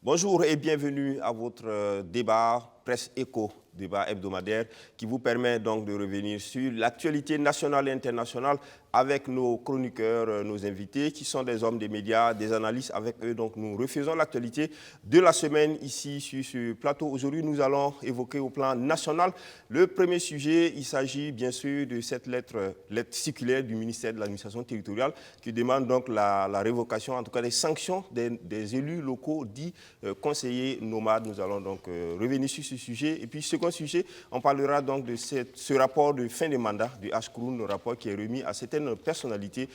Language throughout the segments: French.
Bonjour et bienvenue à votre débat Presse Éco, débat hebdomadaire qui vous permet donc de revenir sur l'actualité nationale et internationale avec nos chroniqueurs, nos invités qui sont des hommes des médias, des analystes. Avec eux, donc, nous refaisons l'actualité de la semaine ici sur ce plateau. Aujourd'hui, nous allons évoquer au plan national le premier sujet. Il s'agit bien sûr de cette lettre circulaire du ministère de l'administration territoriale qui demande donc la révocation, en tout cas les sanctions des élus locaux dits conseillers nomades. Nous allons donc revenir sur ce sujet. Et puis, second sujet, on parlera donc de ce rapport de fin de mandat du HCROUN, le rapport qui est remis à certaines personnalités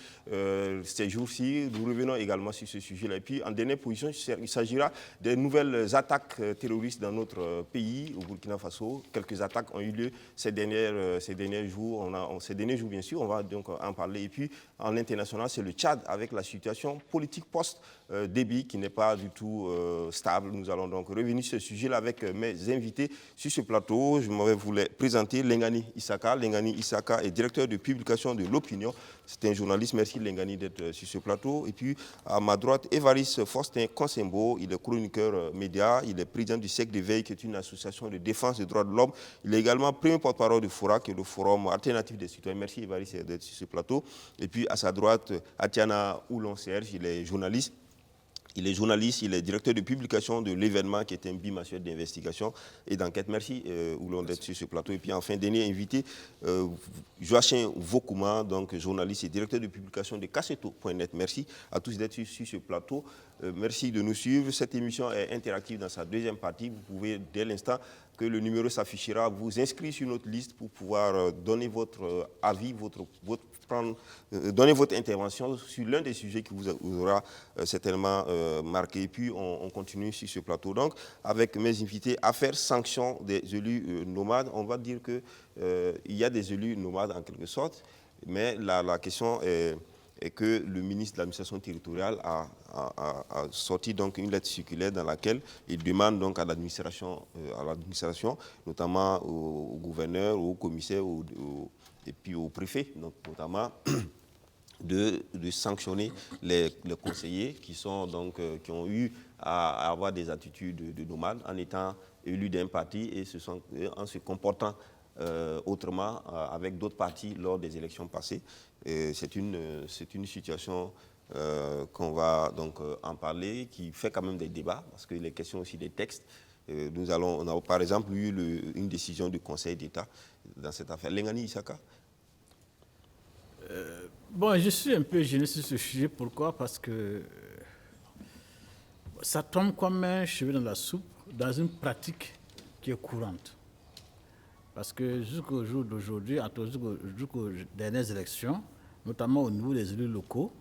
ces jours-ci. Nous revenons également sur ce sujet-là. Et puis, en dernière position, il s'agira des nouvelles attaques terroristes dans notre pays, au Burkina Faso. Quelques attaques ont eu lieu ces derniers jours. Ces derniers jours, bien sûr, on va donc en parler. Et puis, en international, c'est le Tchad avec la situation politique post-Déby qui n'est pas du tout stable. Nous allons donc revenir sur ce sujet-là avec mes invités sur ce plateau. Je vais vous les présenter. Lengani Issaka. Lengani Issaka est directeur de publication de l'Opinion. C'est un journaliste. Merci Lengani d'être sur ce plateau. Et puis, à ma droite, Évariste Faustin Konsembo. Il est chroniqueur média. Il est président du SEC d'éveil, qui est une association de défense des droits de l'homme. Il est également premier porte-parole du FORA, qui est le Forum alternatif des citoyens. Merci Évariste d'être sur ce plateau. Et puis, à sa droite, Atiana Oulon-Serge. Il est journaliste. Il est directeur de publication de l'événement qui est un bimensuel d'investigation et d'enquête. Merci Oulon d'être sur ce plateau. Et puis enfin, dernier invité, Joachim Vokouma, donc journaliste et directeur de publication de Kasseto.net. Merci à tous d'être sur ce plateau. Merci de nous suivre. Cette émission est interactive dans sa deuxième partie. Vous pouvez, dès l'instant que le numéro s'affichera, vous inscrire sur notre liste pour pouvoir donner votre avis, donner votre intervention sur l'un des sujets qui vous aura certainement marqué. Et puis, on continue sur ce plateau. Donc, avec mes invités, affaire sanction des élus nomades. On va dire qu'il y a des élus nomades en quelque sorte, mais la question est que le ministre de l'administration territoriale a sorti donc une lettre circulaire dans laquelle il demande donc à l'administration, notamment au gouverneur, au commissaire et puis au préfet, donc notamment de sanctionner les conseillers qui ont eu à avoir des attitudes de nomades en étant élus d'un parti et en se comportant autrement avec d'autres partis lors des élections passées. C'est une situation qu'on va donc en parler, qui fait quand même des débats, parce qu'il est question aussi des textes. On a par exemple eu une décision du Conseil d'État dans cette affaire. Lengani Issaka. Je suis un peu gêné sur ce sujet. Pourquoi? Parce que ça tombe comme un cheveu dans la soupe, dans une pratique qui est courante. Parce que jusqu'au jour d'aujourd'hui, jusqu'aux dernières élections, notamment au niveau des élus locaux,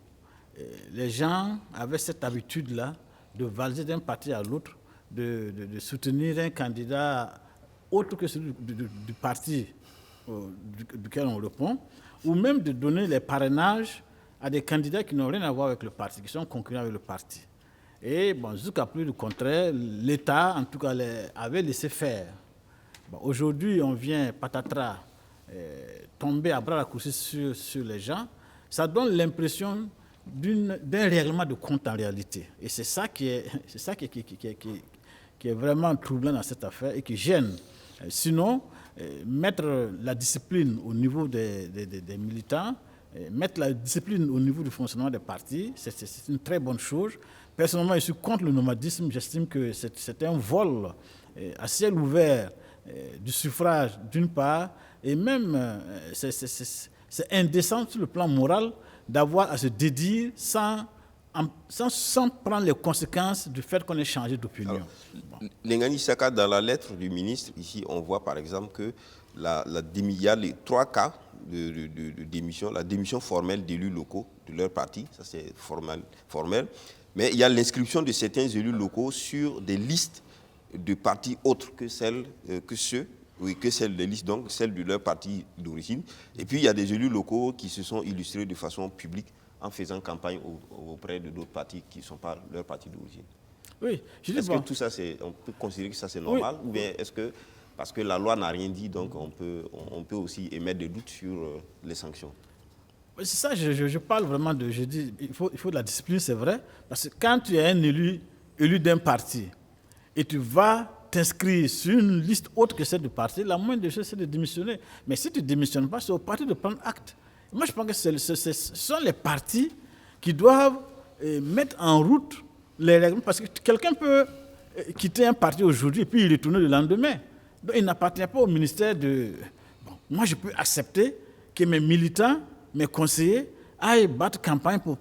les gens avaient cette habitude-là de valser d'un parti à l'autre, de soutenir un candidat autre que celui du parti duquel on répond, ou même de donner les parrainages à des candidats qui n'ont rien à voir avec le parti, qui sont concurrents avec le parti. Et jusqu'à plus du contraire, l'État, en tout cas, avait laissé faire. Aujourd'hui, on vient, patatras, tomber à bras raccourcis sur les gens. Ça donne l'impression d'un règlement de compte en réalité. Et c'est ça qui est vraiment troublant dans cette affaire et qui gêne. Sinon, mettre la discipline au niveau des militants, mettre la discipline au niveau du fonctionnement des partis, c'est une très bonne chose. Personnellement, je suis contre le nomadisme. J'estime que c'est un vol à ciel ouvert du suffrage d'une part, et même c'est indécent sur le plan moral d'avoir à se dédire sans prendre les conséquences du fait qu'on ait changé d'opinion. Lengani Issaka, dans la lettre du ministre, ici on voit par exemple que il y a les 3 cas de démission, la démission formelle d'élus locaux de leur parti, ça c'est formel, mais il y a l'inscription de certains élus locaux sur des listes de partis autres que celles des listes, donc celles de leur parti d'origine. Et puis il y a des élus locaux qui se sont illustrés de façon publique en faisant campagne auprès de d'autres partis qui ne sont pas leur parti d'origine. Oui, est-ce que tout ça, on peut considérer que ça c'est normal, oui, ou bien est-ce que, parce que la loi n'a rien dit, donc on peut aussi émettre des doutes sur les sanctions? C'est ça, je parle vraiment je dis, il faut de la discipline, c'est vrai, parce que quand tu es un élu élu d'un parti et tu vas t'inscrire sur une liste autre que celle du parti, la moindre des choses, c'est de démissionner. Mais si tu ne démissionnes pas, c'est au parti de prendre acte. Moi, je pense que ce sont les partis qui doivent mettre en route les règlements, parce que quelqu'un peut quitter un parti aujourd'hui et puis y retourner le lendemain. Donc, il n'appartient pas au ministère de... Bon, moi, je peux accepter que mes militants, mes conseillers aillent battre campagne pour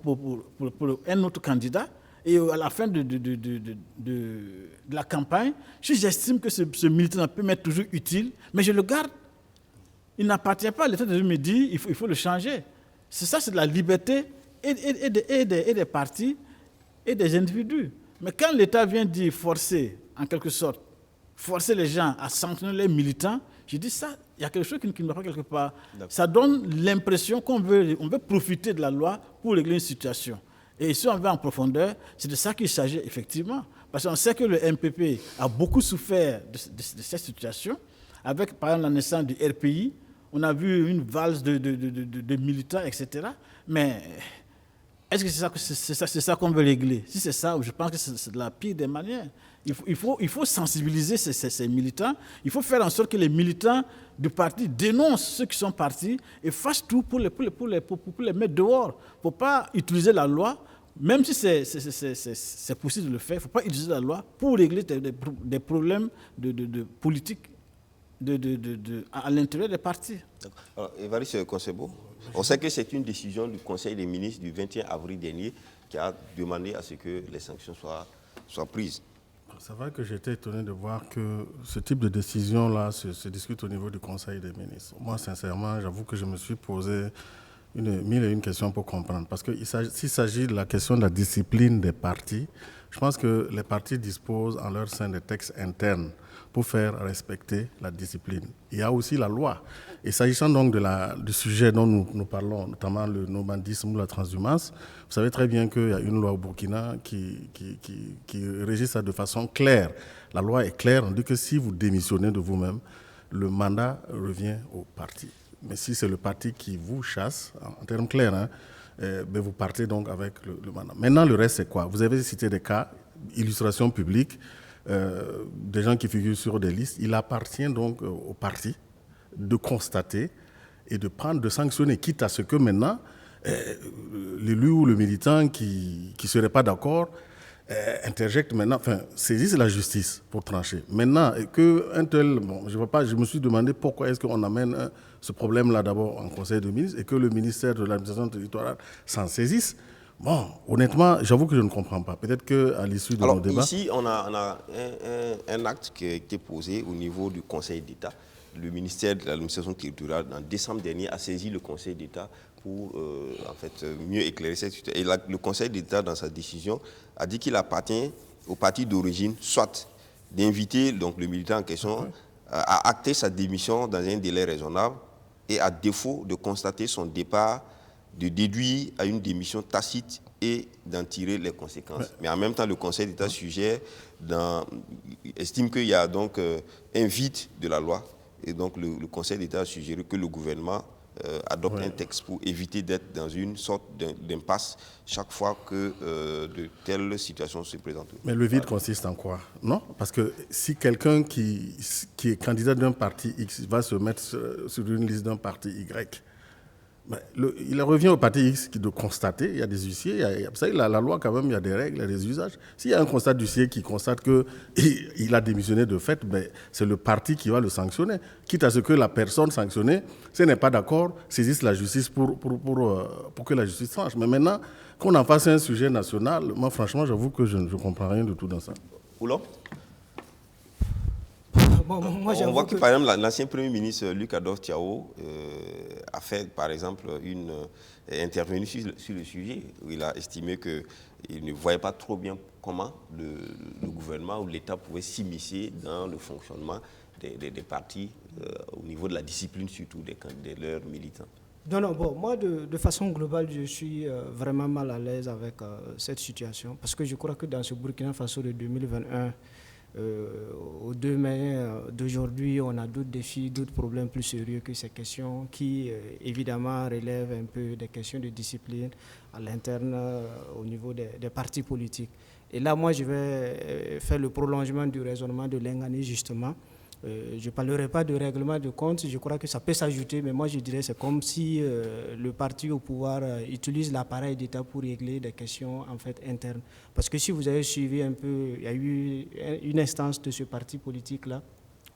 un autre candidat, et à la fin de la campagne, si j'estime que ce militant peut m'être toujours utile, mais je le garde. Il n'appartient pas à l'État de me dire il faut le changer. C'est de la liberté et des partis et des individus. Mais quand l'État vient dire forcer, en quelque sorte, forcer les gens à sanctionner les militants, je dis ça, il y a quelque chose qui ne va pas quelque part. Ça donne l'impression qu'on veut profiter de la loi pour régler une situation. Et si on va en profondeur, c'est de ça qu'il s'agit effectivement. Parce qu'on sait que le MPP a beaucoup souffert de cette situation. Avec, par exemple, la naissance du RPI, on a vu une valse de militants, etc. Mais est-ce que c'est ça qu'on veut régler? Si c'est ça, je pense que c'est de la pire des manières. Il faut sensibiliser ces militants. Il faut faire en sorte que les militants du parti dénoncent ceux qui sont partis et fassent tout pour les mettre dehors. Il ne faut pas utiliser la loi, même si c'est possible de le faire, il ne faut pas utiliser la loi pour régler des problèmes de politique à l'intérieur des partis. Alors, Évariste Konsebo, on sait que c'est une décision du Conseil des ministres du 21 avril dernier qui a demandé à ce que les sanctions soient prises. C'est vrai que j'étais étonné de voir que ce type de décision-là se discute au niveau du Conseil des ministres. Moi, sincèrement, j'avoue que je me suis posé mille et une questions pour comprendre. Parce que s'il s'agit de la question de la discipline des partis, je pense que les partis disposent en leur sein des textes internes pour faire respecter la discipline. Il y a aussi la loi. Et s'agissant donc du sujet dont nous parlons, notamment le nomadisme ou la transhumance, vous savez très bien qu'il y a une loi au Burkina qui régit ça de façon claire. La loi est claire, on dit que si vous démissionnez de vous-même, le mandat revient au parti. Mais si c'est le parti qui vous chasse, en termes clairs, ben vous partez donc avec le mandat. Maintenant, le reste, c'est quoi? Vous avez cité des cas, illustration publique, des gens qui figurent sur des listes. Il appartient donc au parti de constater et de sanctionner, quitte à ce que maintenant, l'élu ou le militant qui ne serait pas d'accord interjecte maintenant, saisisse la justice pour trancher. Maintenant, qu'un tel, je me suis demandé pourquoi est-ce qu'on amène ce problème-là d'abord en Conseil de ministres et que le ministère de l'administration territoriale s'en saisisse. Bon, honnêtement, j'avoue que je ne comprends pas. Peut-être qu'à l'issue de nos débats... Alors ici, on a un acte qui a été posé au niveau du Conseil d'État. Le ministère de l'administration territoriale, en décembre dernier, a saisi le Conseil d'État pour mieux éclairer cette situation. Et le Conseil d'État, dans sa décision, a dit qu'il appartient au parti d'origine, soit d'inviter donc, le militant en question à acter sa démission dans un délai raisonnable et à défaut de constater son départ, de déduire à une démission tacite et d'en tirer les conséquences. Mais en même temps, le Conseil d'État estime qu'il y a donc un vide de la loi. Et donc, le Conseil d'État a suggéré que le gouvernement adopte un texte pour éviter d'être dans une sorte d'impasse chaque fois que de telles situations se présentent. Mais le vide consiste en quoi? Non? Parce que si quelqu'un qui est candidat d'un parti X va se mettre sur une liste d'un parti Y, il revient au parti X de constater, il y a des huissiers, vous savez, la loi quand même, il y a des règles, il y a des usages. S'il y a un constat d'huissier qui constate qu'il a démissionné de fait, c'est le parti qui va le sanctionner. Quitte à ce que la personne sanctionnée, si elle n'est pas d'accord, saisisse la justice pour que la justice tranche. Mais maintenant, qu'on en fasse un sujet national, moi franchement, j'avoue que je ne comprends rien de tout dans ça. Oulon? Bon, on voit que, par exemple, l'ancien Premier ministre Luc Adolphe Thiaw a fait, par exemple, intervenu sur le sujet, où il a estimé qu'il ne voyait pas trop bien comment le gouvernement ou l'État pouvait s'immiscer dans le fonctionnement des partis au niveau de la discipline, surtout de leurs militants. Non, moi, de façon globale, je suis vraiment mal à l'aise avec cette situation, parce que je crois que dans ce Burkina Faso de 2021, au 2 mai d'aujourd'hui, on a d'autres défis, d'autres problèmes plus sérieux que ces questions qui, évidemment, relèvent un peu des questions de discipline à l'interne au niveau des partis politiques. Et là, moi, je vais faire le prolongement du raisonnement de Lengani, justement. Je ne parlerai pas de règlement de compte, je crois que ça peut s'ajouter, mais moi je dirais que c'est comme si le parti au pouvoir utilise l'appareil d'État pour régler des questions en fait internes. Parce que si vous avez suivi un peu, il y a eu une instance de ce parti politique-là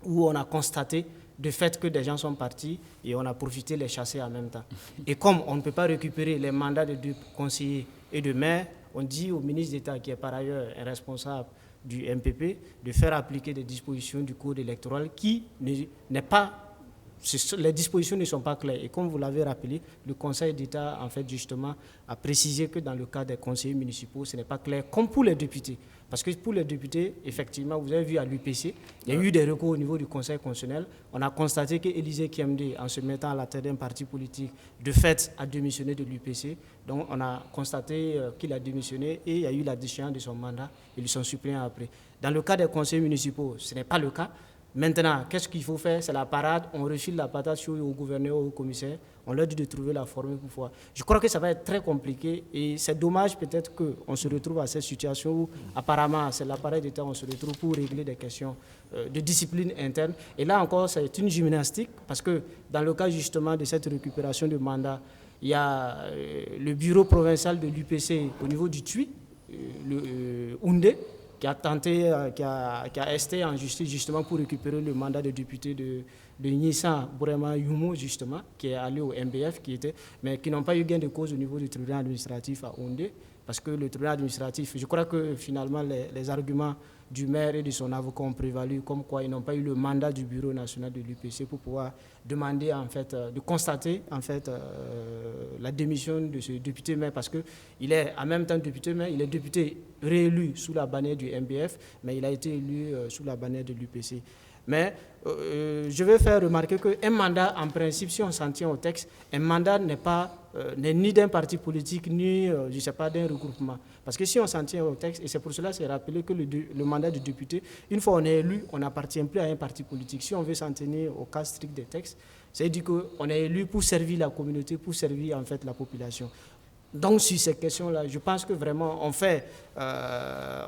où on a constaté de fait que des gens sont partis et on a profité de les chasser en même temps. Et comme on ne peut pas récupérer les mandats de 2 conseillers et de maires, on dit au ministre d'État, qui est par ailleurs un responsable du MPP, de faire appliquer des dispositions du code électoral qui n'est pas... Les dispositions ne sont pas claires. Et comme vous l'avez rappelé, le Conseil d'État, en fait, justement, a précisé que dans le cas des conseillers municipaux, ce n'est pas clair, comme pour les députés. Parce que pour les députés, effectivement, vous avez vu à l'UPC, il y a eu des recours au niveau du Conseil constitutionnel. On a constaté qu'Élysée Kiamdé, en se mettant à la tête d'un parti politique, de fait, a démissionné de l'UPC. Donc, on a constaté qu'il a démissionné et il y a eu la déchéance de son mandat et son suppléant après. Dans le cas des conseillers municipaux, ce n'est pas le cas. Maintenant, qu'est-ce qu'il faut faire? C'est la parade, on refile la patate chaude au gouverneur ou au commissaire, on leur dit de trouver la formule pour pouvoir. Je crois que ça va être très compliqué et c'est dommage peut-être qu'on se retrouve à cette situation où apparemment c'est l'appareil d'État, on se retrouve pour régler des questions de discipline interne. Et là encore, c'est une gymnastique parce que dans le cas justement de cette récupération de mandat, il y a le bureau provincial de l'UPC au niveau du TUI, le Houndé, qui a tenté, qui a esté en justice justement pour récupérer le mandat de député de Nissa Bourema Yumo, justement, qui est allé au MBF, mais qui n'ont pas eu gain de cause au niveau du tribunal administratif à Houndé, parce que le tribunal administratif, je crois que finalement les arguments du maire et de son avocat ont prévalu, comme quoi ils n'ont pas eu le mandat du bureau national de l'UPC pour pouvoir demander, en fait, de constater, en fait, la démission de ce député maire, parce qu'il est en même temps député maire, il est député réélu sous la bannière du MBF, mais il a été élu sous la bannière de l'UPC. Mais je vais faire remarquer qu'un mandat, en principe, si on s'en tient au texte, un mandat n'est ni d'un parti politique, ni, je ne sais pas, d'un regroupement. Parce que si on s'en tient au texte, et c'est pour cela que c'est rappelé que le mandat de député, une fois on est élu, on n'appartient plus à un parti politique. Si on veut s'en tenir au cas strict des textes, c'est-à-dire qu'on est élu pour servir la communauté, pour servir en fait la population. Donc, sur ces questions-là, je pense que vraiment,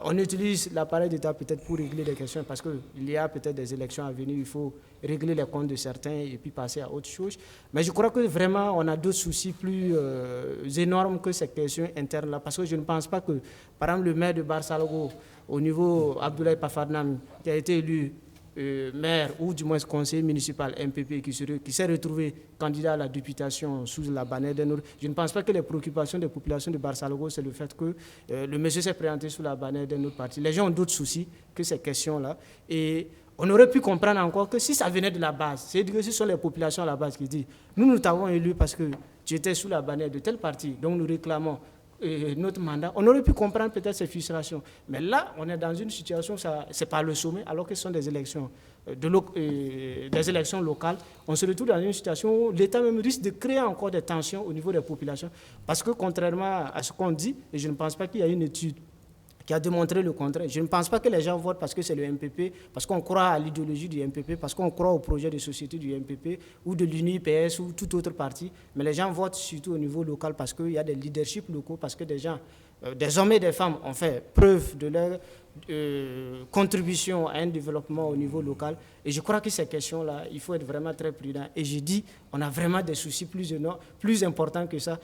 on utilise l'appareil d'État peut-être pour régler des questions, parce qu'il y a peut-être des élections à venir, il faut régler les comptes de certains et puis passer à autre chose. Mais je crois que vraiment, on a d'autres soucis plus énormes que ces questions internes-là, parce que je ne pense pas que, par exemple, le maire de Barsalogo, au niveau Abdoulaye Pafarnam, qui a été élu maire ou du moins conseiller municipal MPP qui s'est retrouvé candidat à la députation sous la bannière d'un autre. Je ne pense pas que les préoccupations des populations de Barsalogo, c'est le fait que le monsieur s'est présenté sous la bannière d'un autre parti. Les gens ont d'autres soucis que ces questions-là. Et on aurait pu comprendre encore que si ça venait de la base, c'est-à-dire que ce sont les populations à la base qui disent « Nous t'avons élu parce que tu étais sous la bannière de tel parti, donc nous réclamons notre mandat », on aurait pu comprendre peut-être ces frustrations. Mais là, on est dans une situation, ce n'est pas le sommet, alors que ce sont des élections, des élections locales. On se retrouve dans une situation où l'État même risque de créer encore des tensions au niveau des populations. Parce que contrairement à ce qu'on dit, et je ne pense pas qu'il y a une étude qui a démontré le contraire. Je ne pense pas que les gens votent parce que c'est le MPP, parce qu'on croit à l'idéologie du MPP, parce qu'on croit au projet de société du MPP ou de l'UNI-PS ou tout autre parti. Mais les gens votent surtout au niveau local parce qu'il y a des leaderships locaux, parce que des gens, des hommes et des femmes ont fait preuve de leur contribution à un développement au niveau local. Et je crois que ces questions-là, il faut être vraiment très prudent. Et je dis, on a vraiment des soucis plus importants que ça.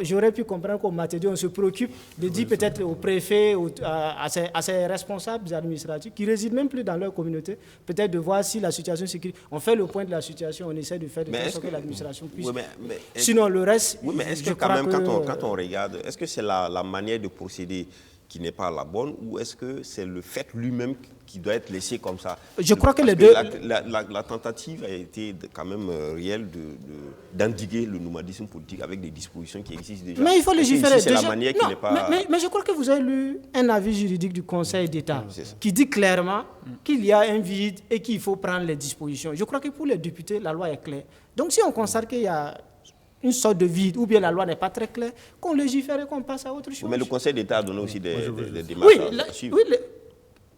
J'aurais pu comprendre qu'au Matadi, on se préoccupe de dire peut-être au préfet, à ses responsables administratifs, qui ne résident même plus dans leur communauté, peut-être de voir si la situation sécuritaire. On fait le point de la situation, on essaie de faire de sorte que l'administration puisse. Oui, sinon, le reste. Oui, mais est-ce que quand même, quand on regarde, est-ce que c'est la manière de procéder qui n'est pas la bonne, ou est-ce que c'est le fait lui-même qui doit être laissé comme ça? Je crois que les deux... La tentative a été quand même réelle d'endiguer le nomadisme politique avec des dispositions qui existent déjà. Mais il faut légiférer. C'est la manière qui n'est pas... Mais je crois que vous avez lu un avis juridique du Conseil d'État qui dit clairement qu'il y a un vide et qu'il faut prendre les dispositions. Je crois que pour les députés, la loi est claire. Donc si on constate qu'il y a une sorte de vide, ou bien la loi n'est pas très claire, qu'on légifère et qu'on passe à autre chose. Mais le Conseil d'État a donné aussi des démarches à suivre.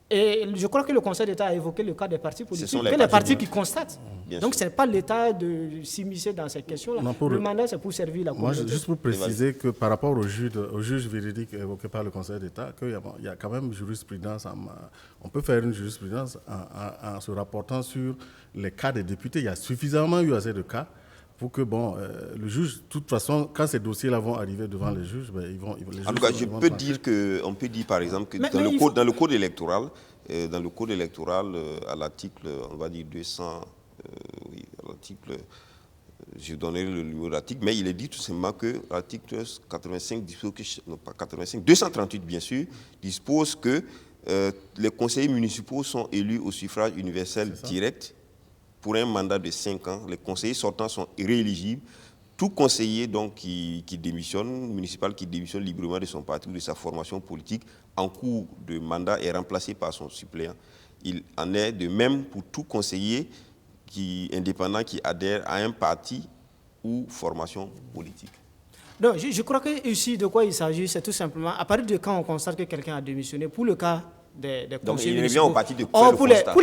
Et je crois que le Conseil d'État a évoqué le cas des partis politiques, sont les partis qui constatent. Bien Donc, sûr. ce n'est pas l'État de s'immiscer dans ces questions-là. Le mandat, c'est pour servir la Moi, communauté. juste pour préciser que par rapport au juge véridique évoqué par le Conseil d'État, qu'il y a quand même jurisprudence. On peut faire une jurisprudence en se rapportant sur les cas des députés. Il y a suffisamment eu assez de cas pour que, le juge, de toute façon, quand ces dossiers-là vont arriver devant les juges, les juges... En tout cas, on peut dire par exemple que dans le code électoral, à l'article, on va dire 200, à l'article, je donnerai le numéro d'article, mais il est dit tout simplement que l'article 85 dispose que, non pas 85, 238 bien sûr, dispose que les conseillers municipaux sont élus au suffrage universel direct pour un mandat de 5 ans. Les conseillers sortants sont rééligibles. Tout conseiller donc, qui démissionne, municipal qui démissionne librement de son parti ou de sa formation politique en cours de mandat est remplacé par son suppléant. Il en est de même pour tout conseiller indépendant qui adhère à un parti ou formation politique. Non, je crois que ici, de quoi il s'agit, c'est tout simplement, à partir de quand on constate que quelqu'un a démissionné, pour le cas des donc conseillers il revient municipaux. au parti de faire le constat.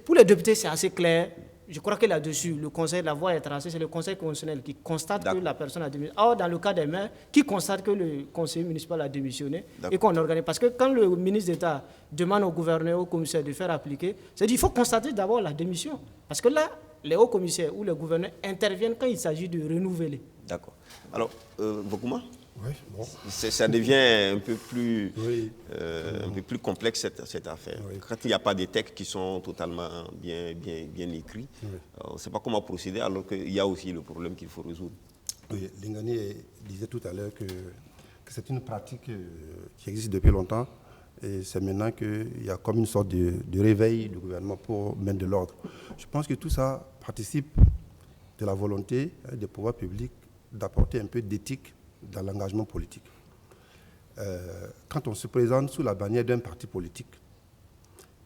Pour les députés, c'est assez clair. Je crois que là-dessus, le conseil, la voie est tracée, c'est le conseil constitutionnel qui constate que la personne a démissionné. Or, dans le cas des maires, qui constate que le conseiller municipal a démissionné et qu'on organise. Parce que quand le ministre d'État demande au gouverneur, au commissaire de faire appliquer, c'est dit qu'il faut constater d'abord la démission. Parce que là, les hauts commissaires ou les gouverneurs interviennent quand il s'agit de renouveler. D'accord. Alors, Bokouma, oui, bon. Ça devient un peu plus, un peu plus complexe cette affaire. Oui. Quand il n'y a pas des textes qui sont totalement bien écrits, on ne sait pas comment procéder alors qu'il y a aussi le problème qu'il faut résoudre. Oui, Lingani disait tout à l'heure que c'est une pratique qui existe depuis longtemps et c'est maintenant qu'il y a comme une sorte de réveil du gouvernement pour mettre de l'ordre. Je pense que tout ça participe de la volonté des pouvoirs publics d'apporter un peu d'éthique dans l'engagement politique. Quand on se présente sous la bannière d'un parti politique,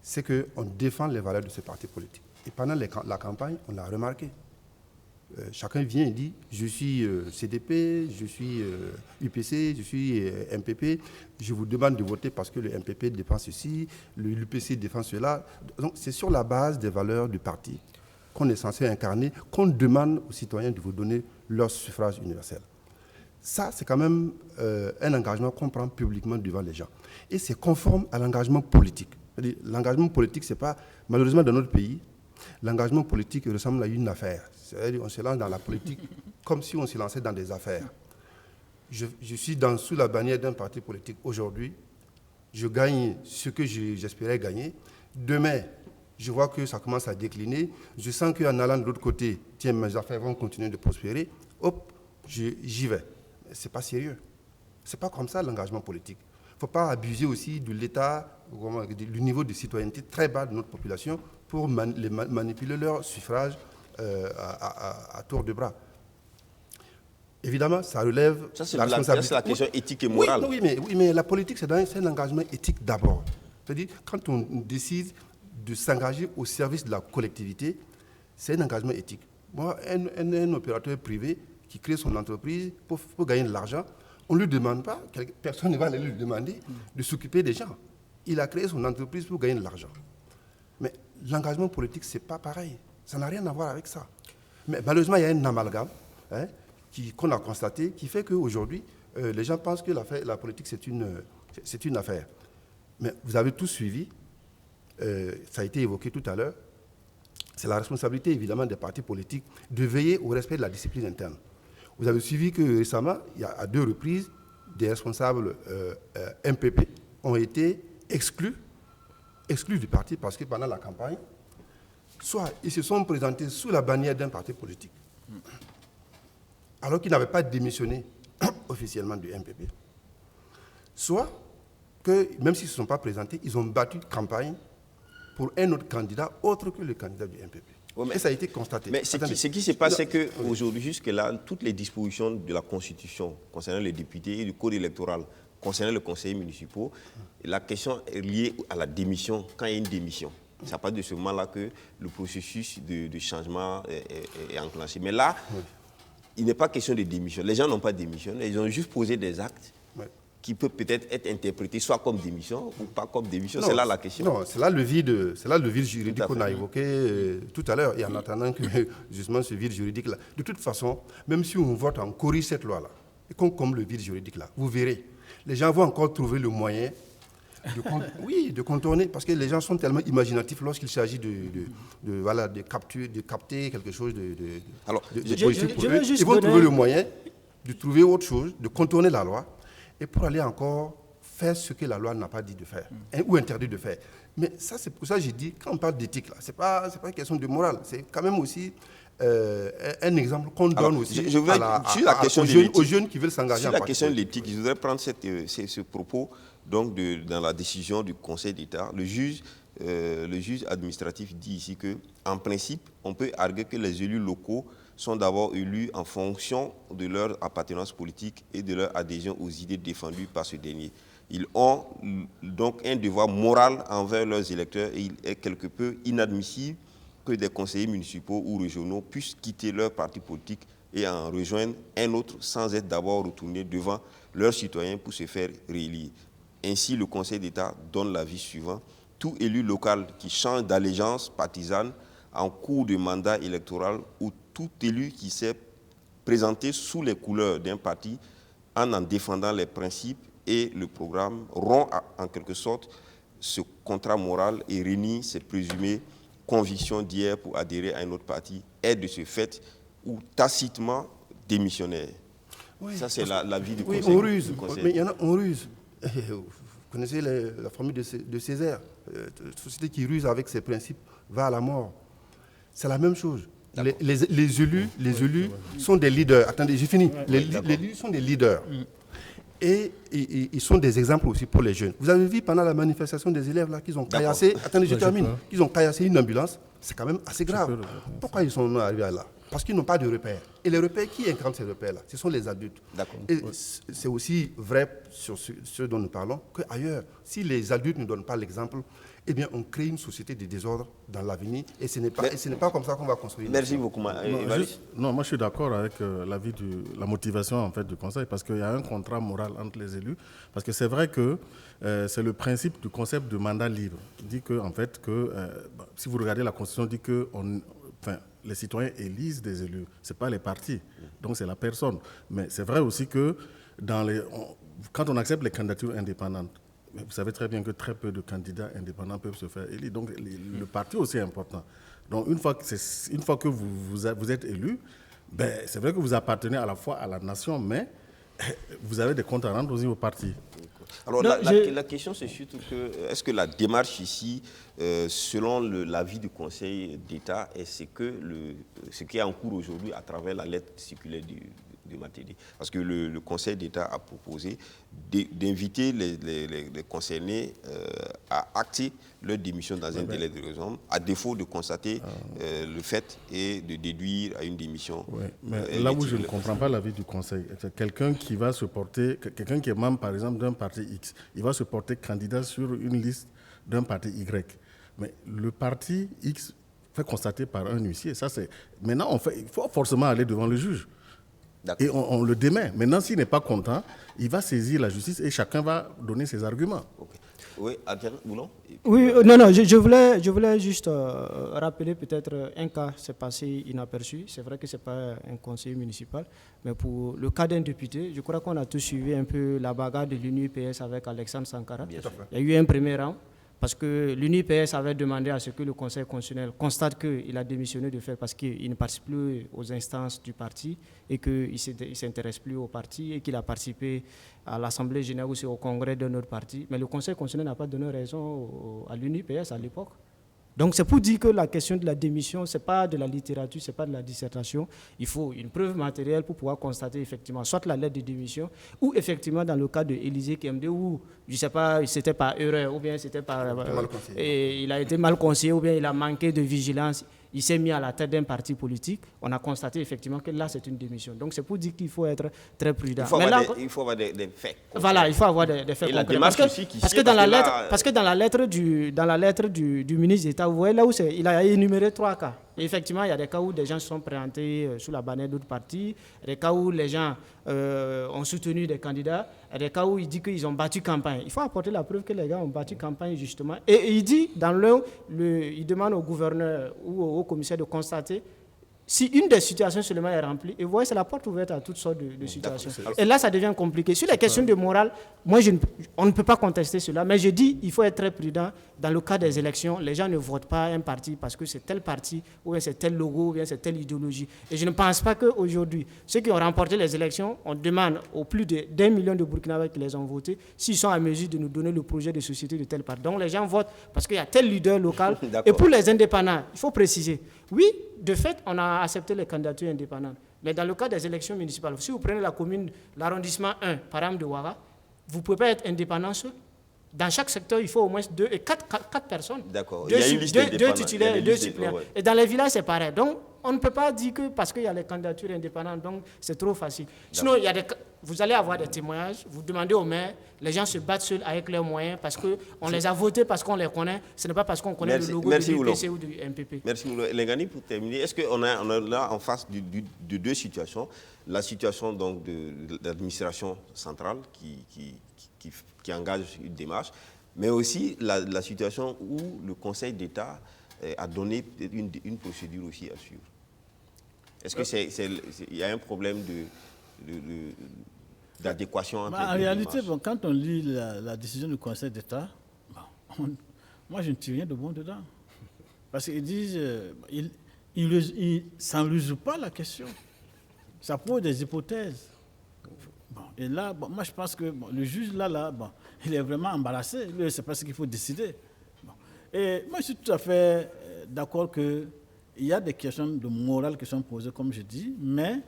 c'est qu'on défend les valeurs de ce parti politique. Et pendant la campagne, on l'a remarqué. Chacun vient et dit « je suis CDP, je suis UPC, je suis MPP, je vous demande de voter parce que le MPP défend ceci, l'UPC défend cela ». Donc c'est sur la base des valeurs du parti qu'on est censé incarner, qu'on demande aux citoyens de vous donner leur suffrage universel. Ça, c'est quand même un engagement qu'on prend publiquement devant les gens. Et c'est conforme à l'engagement politique. L'engagement politique, c'est pas... Malheureusement, dans notre pays, l'engagement politique ressemble à une affaire. C'est-à-dire on se lance dans la politique comme si on se lançait dans des affaires. Je suis sous la bannière d'un parti politique aujourd'hui. Je gagne ce que j'espérais gagner. Demain, je vois que ça commence à décliner. Je sens qu'en allant de l'autre côté, tiens, mes affaires vont continuer de prospérer. Hop, j'y vais. Ce n'est pas sérieux. Ce n'est pas comme ça l'engagement politique. Il ne faut pas abuser aussi de l'état, du niveau de citoyenneté très bas de notre population pour manipuler leur suffrage à tour de bras. Évidemment, ça relève la responsabilité. C'est la question éthique et morale. Oui, mais la politique, c'est un engagement éthique d'abord. C'est-à-dire, quand on décide de s'engager au service de la collectivité, c'est un engagement éthique. Moi, un opérateur privé qui crée son entreprise pour gagner de l'argent, on ne lui demande pas, personne ne va lui demander de s'occuper des gens. Il a créé son entreprise pour gagner de l'argent. Mais l'engagement politique, ce n'est pas pareil. Ça n'a rien à voir avec ça. Mais malheureusement, il y a un amalgame qu'on a constaté qui fait qu'aujourd'hui, les gens pensent que la politique, c'est une affaire. Mais vous avez tous suivi, ça a été évoqué tout à l'heure, c'est la responsabilité évidemment des partis politiques de veiller au respect de la discipline interne. Vous avez suivi que récemment, il y a à 2 reprises, des responsables MPP ont été exclus du parti parce que pendant la campagne, soit ils se sont présentés sous la bannière d'un parti politique, alors qu'ils n'avaient pas démissionné officiellement du MPP, soit que même s'ils ne se sont pas présentés, ils ont battu campagne pour un autre candidat autre que le candidat du MPP. Oui, et ça a été constaté. Mais ce qui s'est passé, c'est qu'aujourd'hui, jusque-là, toutes les dispositions de la Constitution concernant les députés et du Code électoral concernant les conseillers municipaux, la question est liée à la démission, quand il y a une démission. C'est à partir de ce moment-là que le processus de changement est enclenché. Mais là, il n'est pas question de démission. Les gens n'ont pas démissionné, ils ont juste posé des actes qui peut peut-être être interprété soit comme démission ou pas comme démission. C'est là la question. Non, c'est là le vide juridique qu'on a évoqué tout à l'heure. Et en attendant que justement ce vide juridique-là, de toute façon, même si on vote, on corrige cette loi-là, et qu'on comble le vide juridique-là, vous verrez, les gens vont encore trouver le moyen de contourner, parce que les gens sont tellement imaginatifs lorsqu'il s'agit de capter quelque chose de politique pour eux. Ils vont trouver le moyen de trouver autre chose, de contourner la loi, et pour aller encore faire ce que la loi n'a pas dit de faire, ou interdit de faire. Mais ça, c'est pour ça que j'ai dit, quand on parle d'éthique, ce n'est pas une question de morale, c'est quand même aussi un exemple qu'on donne aussi aux jeunes qui veulent s'engager sur en la partie question de politique. l'éthique. Je voudrais prendre ce propos donc dans la décision du Conseil d'État. Le juge administratif dit ici qu'en principe, on peut arguer que les élus locaux sont d'abord élus en fonction de leur appartenance politique et de leur adhésion aux idées défendues par ce dernier. Ils ont donc un devoir moral envers leurs électeurs et il est quelque peu inadmissible que des conseillers municipaux ou régionaux puissent quitter leur parti politique et en rejoindre un autre sans être d'abord retournés devant leurs citoyens pour se faire réélire. Ainsi, le Conseil d'État donne l'avis suivant. Tout élu local qui change d'allégeance partisane en cours de mandat électoral ou tout élu qui s'est présenté sous les couleurs d'un parti en défendant les principes et le programme rompt en quelque sorte ce contrat moral et renie ses présumées convictions d'hier pour adhérer à un autre parti est de ce fait ou tacitement démissionnaire. Oui, ça, c'est l'avis du Conseil. Oui, on ruse. Mais il y en a, on ruse. Vous connaissez la formule de Césaire. Société qui ruse avec ses principes va à la mort. C'est la même chose. Les élus sont des leaders. Attendez, j'ai fini. Les élus sont des leaders. Et ils sont des exemples aussi pour les jeunes. Vous avez vu pendant la manifestation des élèves là qu'ils ont caillassé, attendez, je termine, qu'ils ont caillassé une ambulance, c'est quand même assez grave. Pourquoi ils sont arrivés là? Parce qu'ils n'ont pas de repères. Et les repères, qui incarnent ces repères-là? Ce sont les adultes. Et c'est aussi vrai sur ce dont nous parlons, qu'ailleurs, si les adultes ne donnent pas l'exemple, eh bien, on crée une société de désordre dans l'avenir et ce n'est pas comme ça qu'on va construire. Merci beaucoup. Non, moi je suis d'accord avec la motivation en fait, du Conseil parce qu'il y a un contrat moral entre les élus. Parce que c'est vrai que c'est le principe du concept de mandat libre qui dit que, en fait, si vous regardez la Constitution, dit que les citoyens élisent des élus, ce n'est pas les partis, donc c'est la personne. Mais c'est vrai aussi que quand on accepte les candidatures indépendantes, vous savez très bien que très peu de candidats indépendants peuvent se faire élire. Donc, le parti aussi est important. Donc, une fois que vous êtes élu, c'est vrai que vous appartenez à la fois à la nation, mais vous avez des comptes à rendre aussi au parti. Alors, la question, c'est surtout est-ce que la démarche ici, selon l'avis du Conseil d'État, est ce qui est en cours aujourd'hui à travers la lettre circulaire du Matidi. Parce que le Conseil d'État a proposé d'inviter les concernés à acter leur démission dans un délai de raison, à défaut de constater le fait et de déduire à une démission. Oui, mais là où je ne comprends pas l'avis du Conseil, c'est quelqu'un qui est membre par exemple d'un parti X, il va se porter candidat sur une liste d'un parti Y. Mais le parti X fait constater par un huissier. Maintenant, il faut forcément aller devant le juge. Et on le démet. Maintenant, s'il n'est pas content, il va saisir la justice et chacun va donner ses arguments. Okay. Oui, Adrien Boulon. Oui, non, je voulais juste rappeler peut-être un cas s'est passé inaperçu. C'est vrai que ce n'est pas un conseiller municipal, mais pour le cas d'un député, je crois qu'on a tous suivi un peu la bagarre de l'UNUPS avec Alexandre Sankara. Il y a eu un premier rang. Parce que l'UNIPS avait demandé à ce que le Conseil constitutionnel constate qu'il a démissionné de fait parce qu'il ne participe plus aux instances du parti et qu'il ne s'intéresse plus au parti et qu'il a participé à l'Assemblée générale ou au congrès d'un autre parti. Mais le Conseil constitutionnel n'a pas donné raison à l'UNIPS à l'époque. Donc c'est pour dire que la question de la démission, ce n'est pas de la littérature, ce n'est pas de la dissertation. Il faut une preuve matérielle pour pouvoir constater effectivement soit la lettre de démission ou effectivement dans le cas de Élysée KMD où, je ne sais pas, c'était par erreur ou bien c'était par... il a été mal conseillé ou bien il a manqué de vigilance. Il s'est mis à la tête d'un parti politique. On a constaté effectivement que là, c'est une démission. Donc, c'est pour dire qu'il faut être très prudent. Il faut avoir des faits. Voilà, il faut avoir des faits concrets. La démarche parce que dans la lettre du ministre d'État, vous voyez là où il a énuméré 3 cas. Et effectivement, il y a des cas où des gens se sont présentés sous la bannière d'autres partis, des cas où les gens ont soutenu des candidats, et des cas où il dit qu'ils ont battu campagne. Il faut apporter la preuve que les gars ont battu campagne, justement. Et il dit, il demande au gouverneur ou au commissaire de constater si une des situations seulement est remplie, et vous voyez, c'est la porte ouverte à toutes sortes de situations. Et là, ça devient compliqué. Sur les questions de morale, moi, on ne peut pas contester cela, mais je dis il faut être très prudent. Dans le cas des élections, les gens ne votent pas un parti parce que c'est tel parti, ou bien c'est tel logo, ou bien c'est telle idéologie. Et je ne pense pas qu'aujourd'hui, ceux qui ont remporté les élections, on demande aux plus d'1 million de Burkinabés qui les ont votés, s'ils sont à mesure de nous donner le projet de société de tel parti. Donc les gens votent parce qu'il y a tel leader local. Et pour les indépendants, il faut préciser, oui, de fait, on a accepté les candidatures indépendantes. Mais dans le cas des élections municipales, si vous prenez la commune, l'arrondissement 1, par exemple de Ouaga, vous ne pouvez pas être indépendant seul. Dans chaque secteur, il faut au moins 4 personnes. D'accord. Deux titulaires et 2 suppléants. Ouais. Et dans les villages, c'est pareil. Donc, on ne peut pas dire que parce qu'il y a les candidatures indépendantes, donc c'est trop facile. Sinon, vous allez avoir des témoignages, vous demandez au maire, les gens se battent seuls avec leurs moyens parce qu'on les a votés, parce qu'on les connaît. Ce n'est pas parce qu'on connaît le logo du BPC ou du MPP. Merci, Lengani, pour terminer. Est-ce qu'on a là en face de deux situations? La situation donc, de l'administration centrale qui engage une démarche, mais aussi la situation où le Conseil d'État a donné une procédure aussi à suivre. Est-ce qu'il y a un problème d'adéquation entre les deux? En réalité, quand on lit la décision du Conseil d'État, moi je ne tire rien de bon dedans. Parce qu'ils disent, ça ne résout pas la question. Ça pose des hypothèses. Et là, moi je pense que le juge là, il est vraiment embarrassé. Lui, c'est pas ce qu'il faut décider. Et moi je suis tout à fait d'accord qu'il y a des questions de morale qui sont posées, comme je dis, mais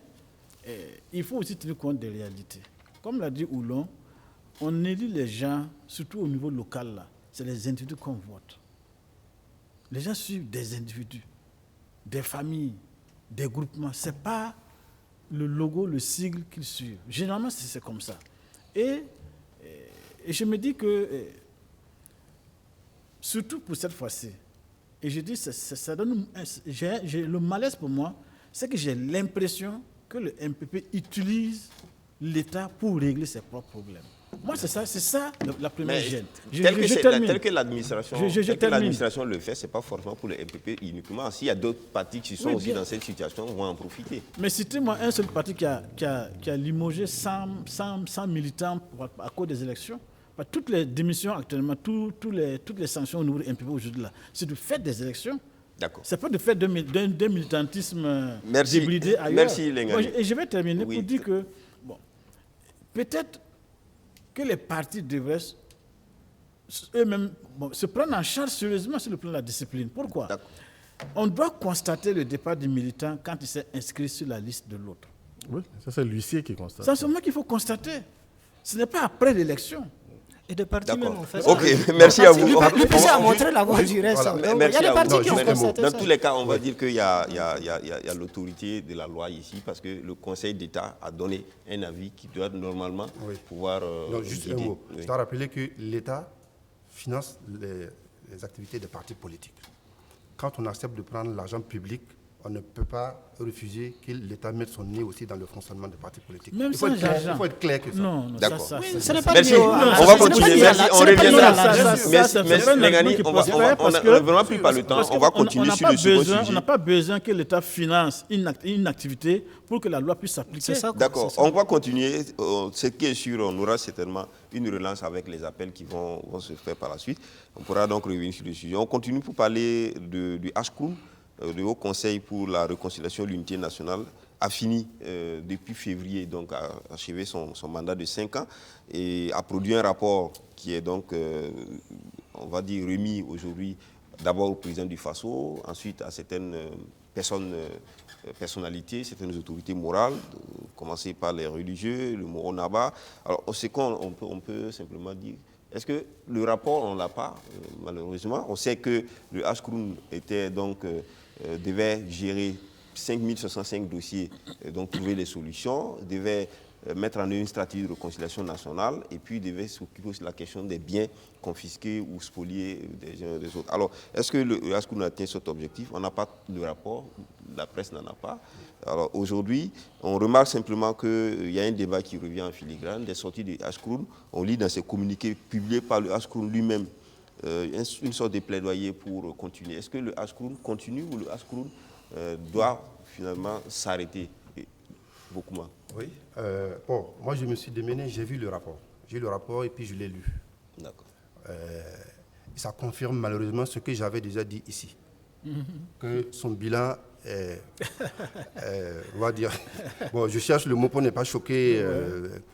il faut aussi tenir compte des réalités. Comme l'a dit Oulon, on élit les gens, surtout au niveau local, là. C'est les individus qu'on vote. Les gens suivent des individus, des familles, des groupements. Ce n'est pas le logo, le sigle qu'ils suivent. Généralement, c'est comme ça. Et je me dis que, surtout pour cette fois-ci, et je dis, ça donne, le malaise pour moi, c'est que j'ai l'impression que le MPP utilise l'État pour régler ses propres problèmes. Moi, c'est ça la première gêne. Tel que l'administration le fait, ce n'est pas forcément pour le MPP uniquement. S'il y a d'autres partis qui sont aussi dans cette situation, vont en profiter. Mais citez-moi un seul parti qui a limogé 100 militants à cause des élections. Toutes les démissions actuellement, toutes les sanctions au niveau du MPP aujourd'hui, c'est du fait des élections. D'accord. C'est pas du fait d'un militantisme débridé ailleurs. Merci, Lengani. Et je vais terminer pour dire que, peut-être que les partis devraient eux-mêmes se prendre en charge sérieusement sur le plan de la discipline. Pourquoi? On doit constater le départ du militant quand il s'est inscrit sur la liste de l'autre. Oui, ça c'est l'huissier qui constate. C'est seulement qu'il faut constater. Ce n'est pas après l'élection. Et de partis même, on fait ça. Ok, merci à vous. Le PC a montré la voie du reste. Il y a des partis qui ont constaté ça. Dans tous les cas, on va dire qu'il y a l'autorité de la loi ici, parce que le Conseil d'État a donné un avis qui doit normalement pouvoir juste un mot. Je dois rappeler que l'État finance les activités des partis politiques. Quand on accepte de prendre l'argent public, on ne peut pas refuser que l'État mette son nez aussi dans le fonctionnement des partis politiques. Même il faut être clair que ça. Non, d'accord. Ce n'est pas merci. On va continuer. Merci. On reviendra. Merci, Lengani. On n'a vraiment plus pas le temps. On va continuer sur le second sujet. On n'a pas besoin que l'État finance une activité pour que la loi puisse s'appliquer. D'accord. On va continuer. Ce qui est sûr, on aura certainement une relance avec les appels qui vont se faire par la suite. On pourra donc revenir sur le sujet. On continue pour parler du HCROUN. Le Haut Conseil pour la réconciliation et l'unité nationale a fini depuis février, donc a achevé son mandat de 5 ans et a produit un rapport qui est donc, on va dire, remis aujourd'hui d'abord au président du FASO, ensuite à certaines personnalités, certaines autorités morales, commencer par les religieux, le Moro Naba. Alors, ce qu'on peut simplement dire, est-ce que le rapport, on ne l'a pas, malheureusement. On sait que le HCROUN était donc... devait gérer 5705 dossiers, donc trouver les solutions, devait mettre en œuvre une stratégie de réconciliation nationale et puis devait s'occuper aussi de la question des biens confisqués ou spoliés des uns et des autres. Alors, est-ce que le Haskoun a atteint cet objectif? On n'a pas de rapport, la presse n'en a pas. Alors aujourd'hui, on remarque simplement qu'il y a un débat qui revient en filigrane, des sorties du Haskoun. On lit dans ces communiqués publiés par le Haskoun lui-même une sorte de plaidoyer pour continuer. Est-ce que le Haskoun continue ou le Haskoun doit finalement s'arrêter? Beaucoup moins. Oui. Bon, moi, je me suis démené, j'ai vu le rapport. J'ai lu le rapport et puis je l'ai lu. D'accord. Ça confirme malheureusement ce que j'avais déjà dit ici. Que son bilan est, on va dire, bon, je cherche le mot pour ne pas choquer.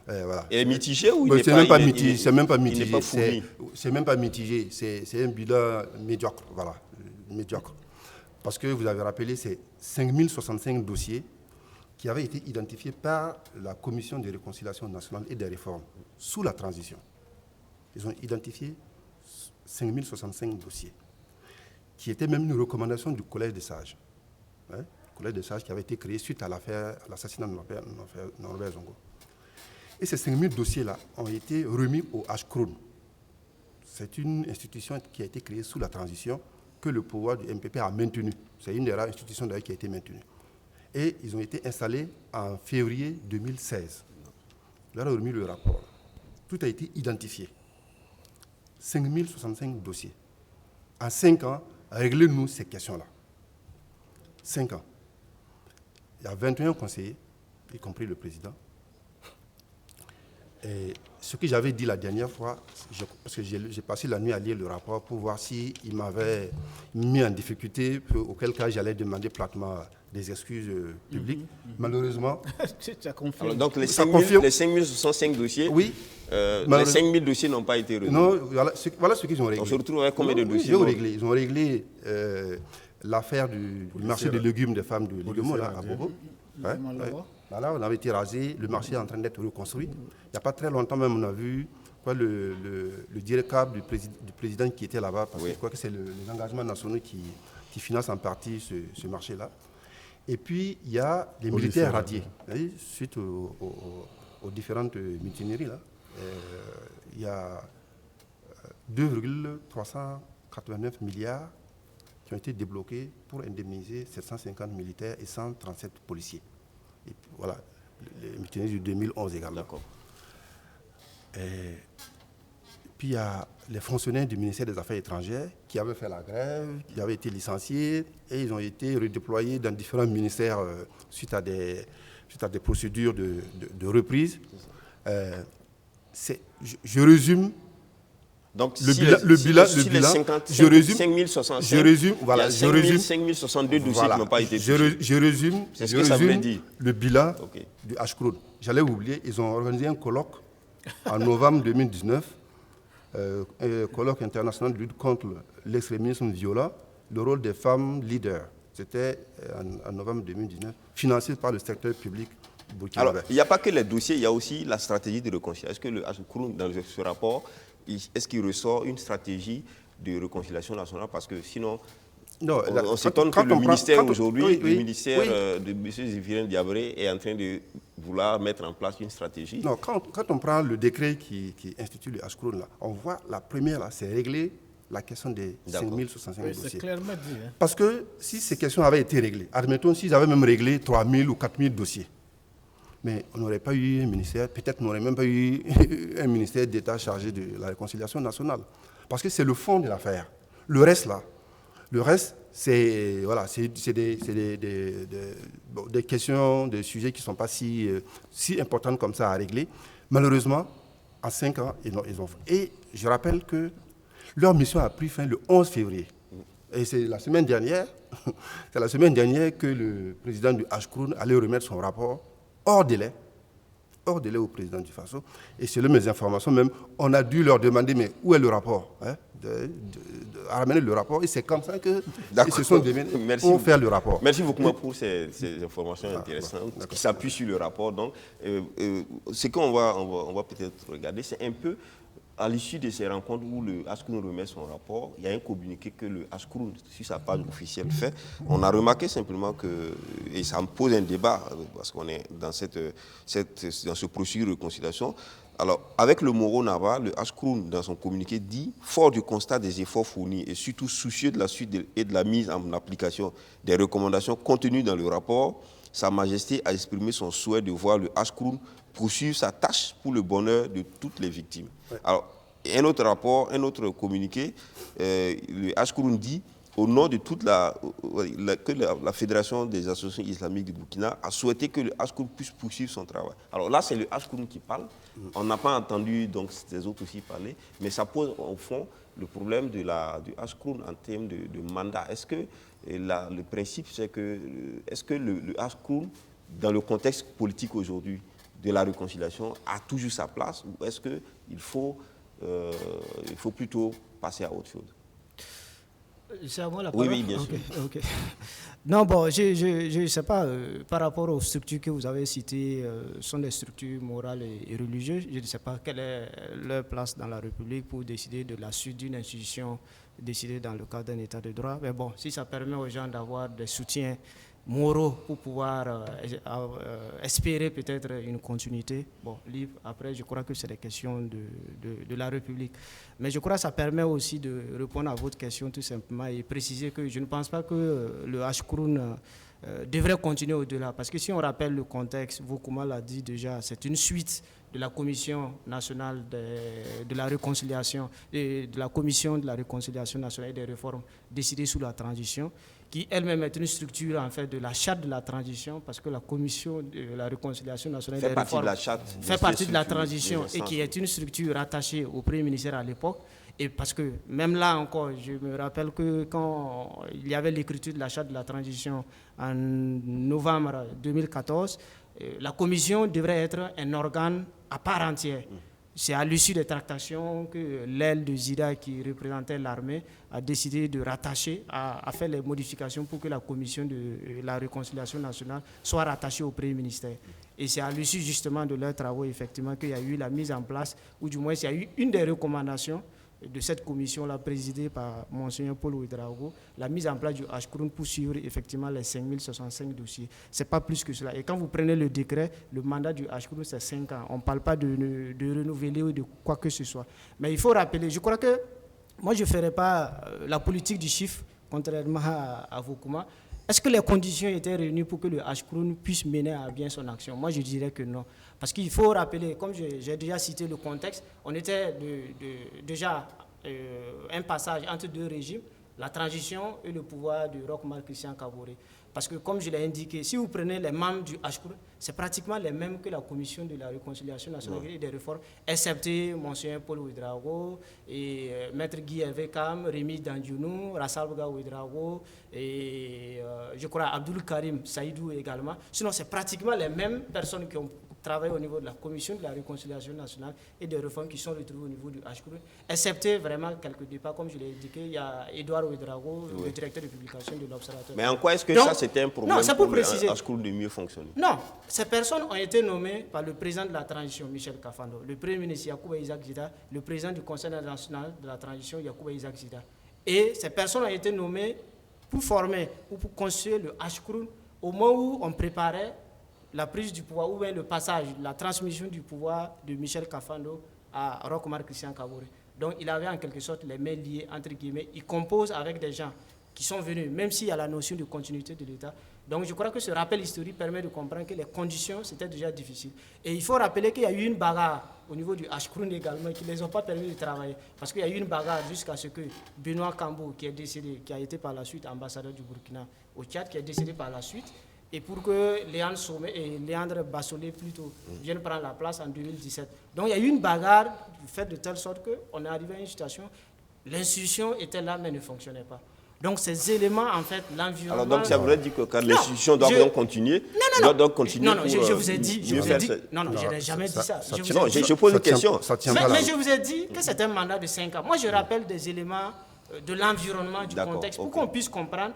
Voilà. Il est mitigé ou il Bon, n'est c'est pas, même pas il est- mitigé. il est- C'est même pas il n'est mitigé. pas fourni. C'est même pas mitigé. C'est un bilan médiocre. Voilà, médiocre. Parce que vous avez rappelé, c'est 5065 dossiers qui avaient été identifiés par la Commission de réconciliation nationale et des réformes sous la transition. Ils ont identifié 5065 dossiers, qui étaient même une recommandation du Collège des sages. Hein, le Collège des sages qui avait été créé suite à l'assassinat de Norbert Zongo. Et ces 5000 dossiers-là ont été remis au Haskoun. C'est une institution qui a été créée sous la transition que le pouvoir du MPP a maintenue. C'est une des rares institutions d'ailleurs qui a été maintenue. Et ils ont été installés en février 2016. Ils leur ont remis le rapport. Tout a été identifié. 5065 dossiers. En 5 ans, réglez-nous ces questions-là. 5 ans. Il y a 21 conseillers, y compris le président. Et ce que j'avais dit la dernière fois, parce que j'ai passé la nuit à lire le rapport pour voir s'il m'avait mis en difficulté, auquel cas j'allais demander platement des excuses publiques. Malheureusement, Tu as confirmé. Alors, donc les Ça 5065 dossiers, oui. les 5000 dossiers n'ont pas été réglés. Non, voilà ce qu'ils ont réglé. On se retrouve avec combien de Oui, dossiers? ils ont réglé l'affaire du marché des légumes des femmes de Ligemo, là, à Bobo. Hein, ouais. Voilà, on avait été rasé, le marché est en train d'être reconstruit. Il n'y a pas très longtemps même, on a vu le directeur du président qui était là-bas, parce que je crois que c'est les engagements nationaux qui financent en partie ce marché-là. Et puis, il y a les militaires radiés, suite aux différentes mutineries. Là. Il y a 2,389 milliards qui ont été débloqués pour indemniser 750 militaires et 137 policiers. Et puis, voilà, les mutineries du 2011 également. D'accord. Et puis il y a les fonctionnaires du ministère des Affaires étrangères qui avaient fait la grève, qui avaient été licenciés et ils ont été redéployés dans différents ministères suite à des procédures de reprise. Je résume. Donc, Le si bilan, les 50, je résume, 5065, je résume, voilà, il y a 5062 dossiers voilà, qui n'ont pas été touchés. je résume, C'est ce je que ça voulait résume dire. le bilan Ok. du Haskoun. J'allais oublier, ils ont organisé un colloque en novembre 2019, un colloque international de lutte contre l'extrémisme violent, le rôle des femmes leaders. C'était en novembre 2019, financé par le secteur public burkinabé. Alors, il n'y a pas que les dossiers, il y a aussi la stratégie de réconciliation. Est-ce que le Haskoun, dans ce rapport, est-ce qu'il ressort une stratégie de réconciliation nationale? Parce que sinon, Non, on s'étonne que quand le on ministère prend- aujourd'hui, oui, le oui, ministère oui. de M. Zéphirin Diabré est en train de vouloir mettre en place une stratégie. Non, quand on prend le décret qui institue le Haskoun, là, on voit la première, là, c'est régler la question des D'accord. 5065 Oui, c'est dossiers. clairement dit. Hein. Parce que si ces questions avaient été réglées, admettons s'ils avaient même réglé 3000 ou 4000 dossiers, mais on n'aurait pas eu un ministère, peut-être on n'aurait même pas eu un ministère d'État chargé de la réconciliation nationale. Parce que c'est le fond de l'affaire. Le reste, là, c'est voilà, des questions, des sujets qui ne sont pas si importants comme ça à régler. Malheureusement, en 5 ans, ils ont fait. Et je rappelle que leur mission a pris fin le 11 février. Et c'est la semaine dernière que le président du Haskoun allait remettre son rapport hors délai au président du FASO. Et selon mes informations même, on a dû leur demander, mais où est le rapport, hein, de ramener le rapport. Et c'est comme ça qu'ils se sont démenés pour faire le rapport. Merci beaucoup pour ces informations intéressantes qui s'appuient sur le rapport. Donc, ce qu'on va peut-être regarder, c'est un peu à l'issue de ces rencontres où le Ashkroun remet son rapport, il y a un communiqué que le Ashkroun, sur sa page officielle, fait. On a remarqué simplement que, et ça me pose un débat, parce qu'on est dans ce processus de réconciliation. Alors, avec le Moro Nava, le Ashkroun, dans son communiqué, dit, fort du constat des efforts fournis et surtout soucieux de la suite et de la mise en application des recommandations contenues dans le rapport, Sa Majesté a exprimé son souhait de voir le Ashkroun poursuivre sa tâche pour le bonheur de toutes les victimes. Ouais. Alors, un autre rapport, un autre communiqué, le Ashkroun dit, au nom de toute la Fédération des associations islamiques du Burkina, a souhaité que le Ashkroun puisse poursuivre son travail. Alors là, c'est le Ashkroun qui parle. On n'a pas entendu donc les autres aussi parler, mais ça pose au fond le problème du Ashkroun en termes de mandat. Est-ce que le principe, c'est que est-ce que le Ashkroun, dans le contexte politique aujourd'hui de la réconciliation, a toujours sa place, ou est-ce qu'il faut plutôt passer à autre chose? C'est à moi la parole? Oui, bien sûr. Okay. Non, bon, je ne sais pas, par rapport aux structures que vous avez citées, sont des structures morales et religieuses. Je ne sais pas quelle est leur place dans la République pour décider de la suite d'une institution décidée dans le cadre d'un état de droit. Mais bon, si ça permet aux gens d'avoir des soutiens moraux pour pouvoir espérer peut-être une continuité. Bon, libre, après, je crois que c'est des questions de la République. Mais je crois que ça permet aussi de répondre à votre question tout simplement et préciser que je ne pense pas que le Ashkroun devrait continuer au-delà. Parce que si on rappelle le contexte, Vokuma l'a dit déjà, c'est une suite de la Commission nationale de la réconciliation, de la Commission de la réconciliation nationale et des réformes décidées sous la transition, qui elle-même est une structure en fait de la charte de la transition, parce que la Commission de la réconciliation nationale et des réformes fait partie de la transition et qui est une structure rattachée au Premier ministère à l'époque. Et parce que même là encore, je me rappelle que quand il y avait l'écriture de la charte de la transition en novembre 2014, la commission devrait être un organe à part entière. C'est à l'issue des tractations que l'aile de Zida, qui représentait l'armée, a décidé de rattacher, à faire les modifications pour que la commission de la réconciliation nationale soit rattachée au Premier ministère. Et c'est à l'issue justement de leurs travaux, effectivement, qu'il y a eu la mise en place, ou du moins il y a eu une des recommandations de cette commission-là, présidée par Monseigneur Paul Ouedraogo, la mise en place du Ashkroun pour suivre effectivement les 5065 dossiers. Ce n'est pas plus que cela. Et quand vous prenez le décret, le mandat du Ashkroun, c'est 5 ans. On ne parle pas de renouveler ou de quoi que ce soit. Mais il faut rappeler, je crois que moi, je ne ferai pas la politique du chiffre, contrairement à Vokuma. Est-ce que les conditions étaient réunies pour que le Ashkroun puisse mener à bien son action? Moi, je dirais que non. Parce qu'il faut rappeler, comme j'ai déjà cité le contexte, on était déjà un passage entre deux régimes, la transition et le pouvoir de Roch-Marc Christian Kaboré. Parce que, comme je l'ai indiqué, si vous prenez les membres du Ashkroun, c'est pratiquement les mêmes que la Commission de la réconciliation nationale et des réformes, excepté Monseigneur Paul Ouedraogo, et Maître Guy Hervé Kam, Rémi Dandjounou, Rassalga Ouedraogo, et je crois Abdoul Karim Saïdou également. Sinon, c'est pratiquement les mêmes personnes qui ont travaillé au niveau de la Commission de la réconciliation nationale et des réformes qui sont retrouvées au niveau du Ashkroun, excepté vraiment quelques départs, comme je l'ai indiqué, il y a Edouard Ouedraogo, le directeur de publication de l'Observateur. Mais en quoi est-ce que ça, c'était un problème pour le Ashkroun de mieux fonctionner? Non, ces personnes ont été nommées par le président de la transition, Michel Kafando, le premier ministre Yacouba Isaac Zida, le président du Conseil national de la transition, Yacouba Isaac Zida. Et ces personnes ont été nommées pour former ou pour construire le Ashkroun au moment où on préparait la prise du pouvoir, ou bien le passage, la transmission du pouvoir de Michel Kafando à Roch-Marc Christian Kaboré. Donc il avait en quelque sorte les mains liées, entre guillemets. Il compose avec des gens qui sont venus, même s'il y a la notion de continuité de l'État. Donc je crois que ce rappel historique permet de comprendre que les conditions, c'était déjà difficile. Et il faut rappeler qu'il y a eu une bagarre au niveau du Ashkroun également, qui ne les ont pas permis de travailler. Parce qu'il y a eu une bagarre jusqu'à ce que Benoît Kambo, qui est décédé, qui a été par la suite ambassadeur du Burkina au Tchad, qui est décédé par la suite, et pour que Léandre Sommet et Léandre Bassolé plutôt viennent prendre la place en 2017. Donc il y a eu une bagarre faite de telle sorte qu'on est arrivé à une situation, l'institution était là mais ne fonctionnait pas. Donc ces éléments, en fait, l'environnement... Alors donc ça voudrait dire que quand l'institution doit donc continuer... Non, je vous ai dit... Non, je n'ai jamais dit ça. Je pose une question. Mais je vous ai dit que c'est un mandat de 5 ans. Moi, je rappelle des éléments de l'environnement, du contexte, pour qu'on puisse comprendre.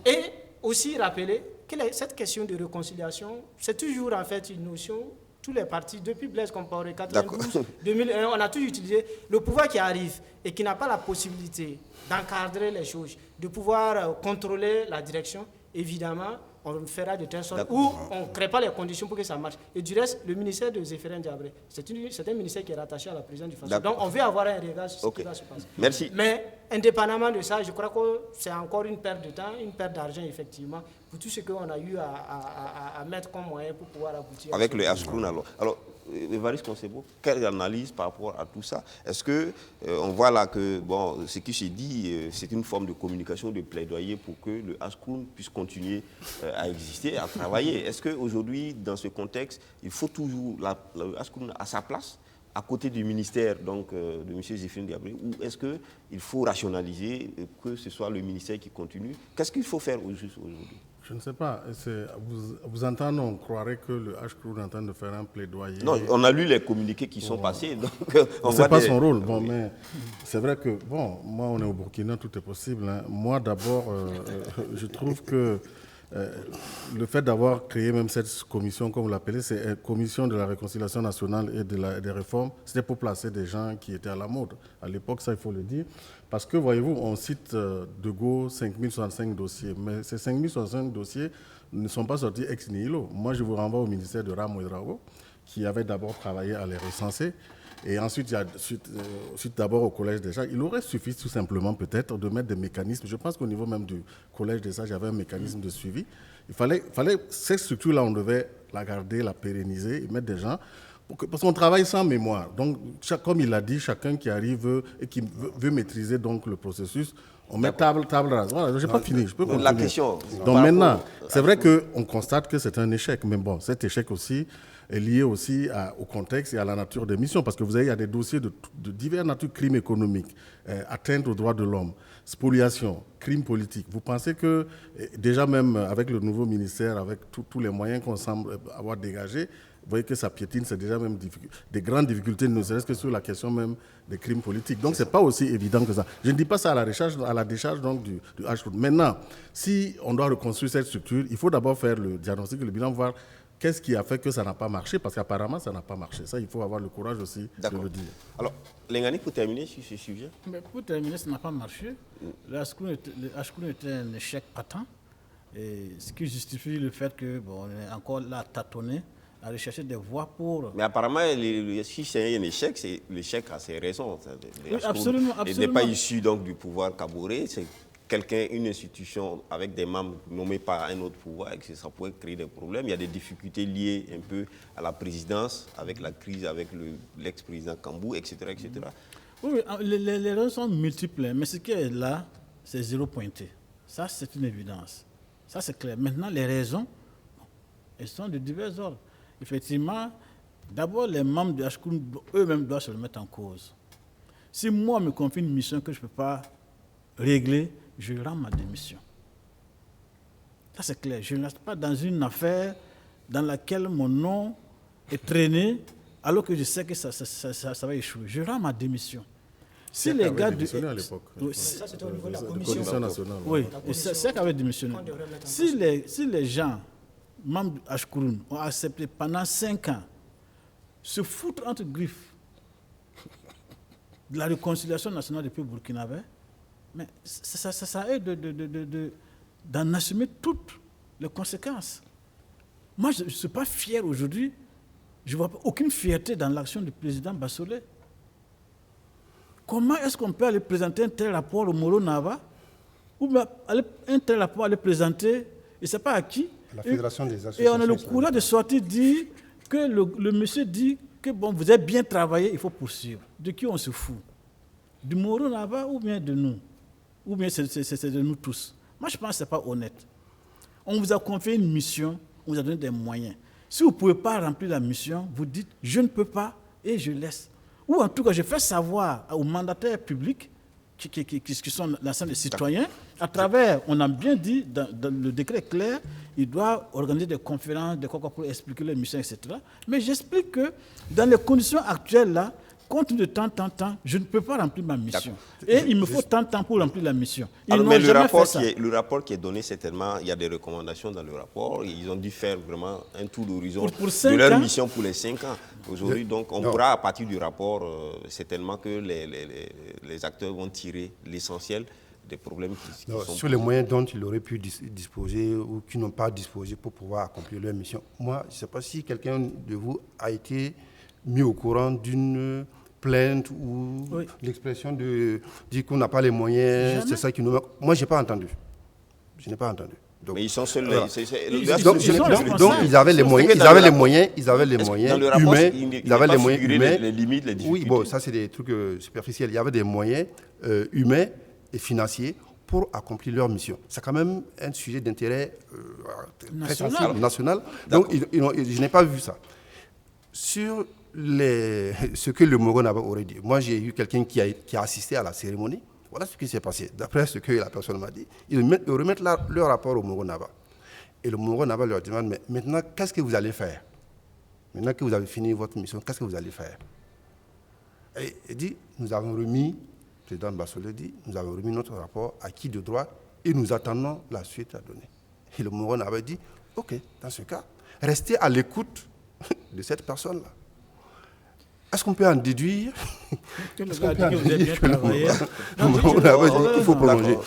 Et aussi rappeler que cette question de réconciliation, c'est toujours en fait une notion tous les partis, depuis Blaise Compaoré, 92, 2001, on a toujours utilisé le pouvoir qui arrive et qui n'a pas la possibilité d'encadrer les choses, de pouvoir contrôler la direction. Évidemment, on fera de telle sorte où on ne crée pas les conditions pour que ça marche. Et du reste, le ministère de Zéphirin Diabré, c'est un ministère qui est rattaché à la présidence du FASO. Donc, on veut avoir un regard sur ce qui va se passer. Merci. Mais, indépendamment de ça, je crois que c'est encore une perte de temps, une perte d'argent, effectivement, pour tout ce qu'on a eu à mettre comme moyen pour pouvoir aboutir. Avec le Ashkroun, alors, Évariste Konsebo, quelle analyse par rapport à tout ça? Est-ce que on voit là que bon, ce qui se dit, c'est une forme de communication, de plaidoyer pour que le Ashkroun puisse continuer à exister, à travailler? Est-ce qu'aujourd'hui, dans ce contexte, il faut toujours le Ashkroun à sa place, à côté du ministère donc, de M. Zéphirin Diabré, ou est-ce qu'il faut rationaliser, que ce soit le ministère qui continue? Qu'est-ce qu'il faut faire aujourd'hui? Je ne sais pas. Vous entendez, on croirait que le Ashkroun est en train de faire un plaidoyer. Non, on a lu les communiqués qui sont passés. Donc c'est pas son rôle. Bon, mais c'est vrai que, bon, moi, on est au Burkina, tout est possible. Hein. Moi, d'abord, je trouve que le fait d'avoir créé même cette commission, comme vous l'appelez, c'est une commission de la réconciliation nationale et des réformes. C'était pour placer des gens qui étaient à la mode. À l'époque, ça, il faut le dire. Parce que, voyez-vous, on cite de Gaulle 5065 dossiers. Mais ces 5065 dossiers ne sont pas sortis ex nihilo. Moi, je vous renvoie au ministère de Ramo Ouedraogo, qui avait d'abord travaillé à les recenser. Et ensuite, suite d'abord au Collège des sages. Il aurait suffi tout simplement peut-être de mettre des mécanismes. Je pense qu'au niveau même du Collège des sages, il y avait un mécanisme de suivi. Il fallait cette structure-là, on devait la garder, la pérenniser et mettre des gens. Parce qu'on travaille sans mémoire. Donc, comme il l'a dit, chacun qui arrive et qui veut maîtriser donc, le processus, on met table rase. Voilà, je n'ai pas fini, je peux continuer. La question. Donc maintenant, c'est vrai qu'on constate que c'est un échec. Mais bon, cet échec aussi est lié aussi au contexte et à la nature des missions. Parce que vous savez, il y a des dossiers de divers natures, crimes économiques, atteinte aux droits de l'homme, spoliation, crimes politiques. Vous pensez que, déjà même avec le nouveau ministère, avec tous les moyens qu'on semble avoir dégagés, vous voyez que ça piétine, c'est déjà même des grandes difficultés, ne serait-ce que sur la question même des crimes politiques. Donc, ce n'est pas aussi évident que ça. Je ne dis pas ça à la décharge donc, du Ashkroun. Maintenant, si on doit reconstruire cette structure, il faut d'abord faire le diagnostic, le bilan, voir qu'est-ce qui a fait que ça n'a pas marché, parce qu'apparemment, ça n'a pas marché. Ça, il faut avoir le courage aussi de le dire. Alors, Lengani, pour terminer sur ce sujet. Mais pour terminer, ça n'a pas marché. Le Ashkroun était un échec patent, et ce qui justifie le fait qu'on est encore là à tâtonner, à rechercher des voies pour... Mais apparemment, si c'est un échec, l'échec a ses raisons. Oui, absolument. Il n'est pas issu donc, du pouvoir Kaboré, c'est une institution avec des membres nommés par un autre pouvoir et que ça pourrait créer des problèmes. Il y a des difficultés liées un peu à la présidence, avec la crise avec l'ex-président Kambou, etc. etc. Oui, les raisons sont multiples, mais ce qui est là, c'est zéro pointé. Ça, c'est une évidence. Ça, c'est clair. Maintenant, les raisons, elles sont de divers ordres. Effectivement, d'abord, les membres de Ashkroun eux-mêmes doivent se remettre en cause. Si moi, on me confie une mission que je ne peux pas régler, je rends ma démission. Ça, c'est clair. Je ne reste pas dans une affaire dans laquelle mon nom est traîné, alors que je sais que ça va échouer. Je rends ma démission. Si les gars démissionné à l'époque. Ça, c'était au niveau de la commission nationale. Oui, c'est qu'avait démissionné. Si les gens, membres de Ashkroun, ont accepté pendant 5 ans, se foutre entre griffes de la réconciliation nationale du peuple burkinabé, mais ça aide d'en assumer toutes les conséquences. Moi, je ne suis pas fier aujourd'hui. Je ne vois aucune fierté dans l'action du président Bassolé. Comment est-ce qu'on peut aller présenter un tel rapport au Moro Nava, ou un tel rapport aller présenter, et ne sait pas à qui, la Fédération des associations. Et on a le courage de sortir dire que le monsieur dit que bon, vous avez bien travaillé, il faut poursuivre. De qui on se fout? Du Moro Nava ou bien de nous? Ou bien c'est de nous tous? Moi, je pense que ce n'est pas honnête. On vous a confié une mission, on vous a donné des moyens. Si vous ne pouvez pas remplir la mission, vous dites « je ne peux pas » et je laisse. Ou en tout cas, je fais savoir aux mandataires publics, qui sont l'ensemble des citoyens, à travers, on a bien dit, dans le décret clair, il doit organiser des conférences, des concours pour expliquer les missions, etc. Mais j'explique que dans les conditions actuelles, là, compte de tant, je ne peux pas remplir ma mission. Et il me faut tant de temps pour remplir la mission. Ils Alors, n'ont mais le jamais rapport, fait ça. le rapport qui est donné, certainement, il y a des recommandations dans le rapport. Ils ont dû faire vraiment un tour d'horizon Pour de 5 leur ans. mission pour les 5 ans. Aujourd'hui, donc, on pourra, à partir du rapport, certainement que les acteurs vont tirer l'essentiel des problèmes qui Non, sont sur les moyens dont ils auraient pu disposer ou qui n'ont pas disposé pour pouvoir accomplir leur mission. Moi, je ne sais pas si quelqu'un de vous a été mis au courant d'une plainte ou l'expression de dire qu'on n'a pas les moyens, c'est ça qui nous... Moi, je n'ai pas entendu. Je n'ai pas entendu. Donc, mais ils sont seuls. voilà. Donc, ils avaient les moyens, ils avaient les moyens, ils avaient les moyens dans le rapport, humains, ils avaient les moyens humains. Les limites, les difficultés. Oui, bon, ça c'est des trucs superficiels. Il y avait des moyens humains et financiers pour accomplir leur mission. C'est quand même un sujet d'intérêt très sensible, national. Donc, je n'ai pas vu ça. Sur ce que le Mogo-Naba aurait dit, moi j'ai eu quelqu'un qui a assisté à la cérémonie. Voilà ce qui s'est passé. D'après ce que la personne m'a dit, ils remettent leur rapport au Mogo-Naba. Et le Mogo-Naba leur demande, mais maintenant, qu'est-ce que vous allez faire? Maintenant que vous avez fini votre mission, qu'est-ce que vous allez faire? Et il dit, nous avons remis, le président Bassolé dit, nous avons remis notre rapport acquis de droit et nous attendons la suite à donner. Et le Mogo-Naba dit, ok, dans ce cas, restez à l'écoute de cette personne-là. Est-ce qu'on peut en déduire qu'il faut prolonger?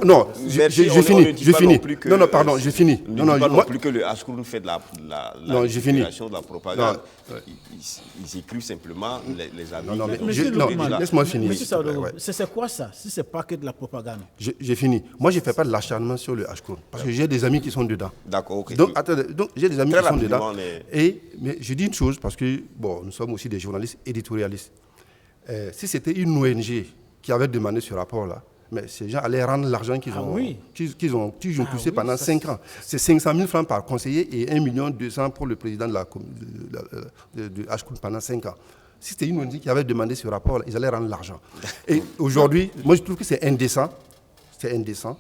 Non, j'ai fini. Non, pardon, j'ai fini. Non plus que le Ashkroun fait de la manipulation, de la propagande. Ils écrivent simplement les avis. Non, laisse-moi finir. C'est quoi ça, si ce n'est pas que de la propagande? J'ai fini. Moi, je ne fais pas de l'acharnement sur le Ashkroun, parce que j'ai des amis qui sont dedans. D'accord, ok. Donc, j'ai des amis qui sont dedans. Mais je dis une chose, parce que, bon, nous sommes aussi des journalistes éditorialistes. Si c'était une ONG qui avait demandé ce rapport-là, mais ces gens allaient rendre l'argent qu'ils ont touché pendant 5 ans. C'est 500 000 francs par conseiller et 1,2 million pour le président de Ashkroun pendant 5 ans. Si c'était une ONG qui avait demandé ce rapport-là, ils allaient rendre l'argent. Et aujourd'hui, moi je trouve que c'est indécent. C'est indécent.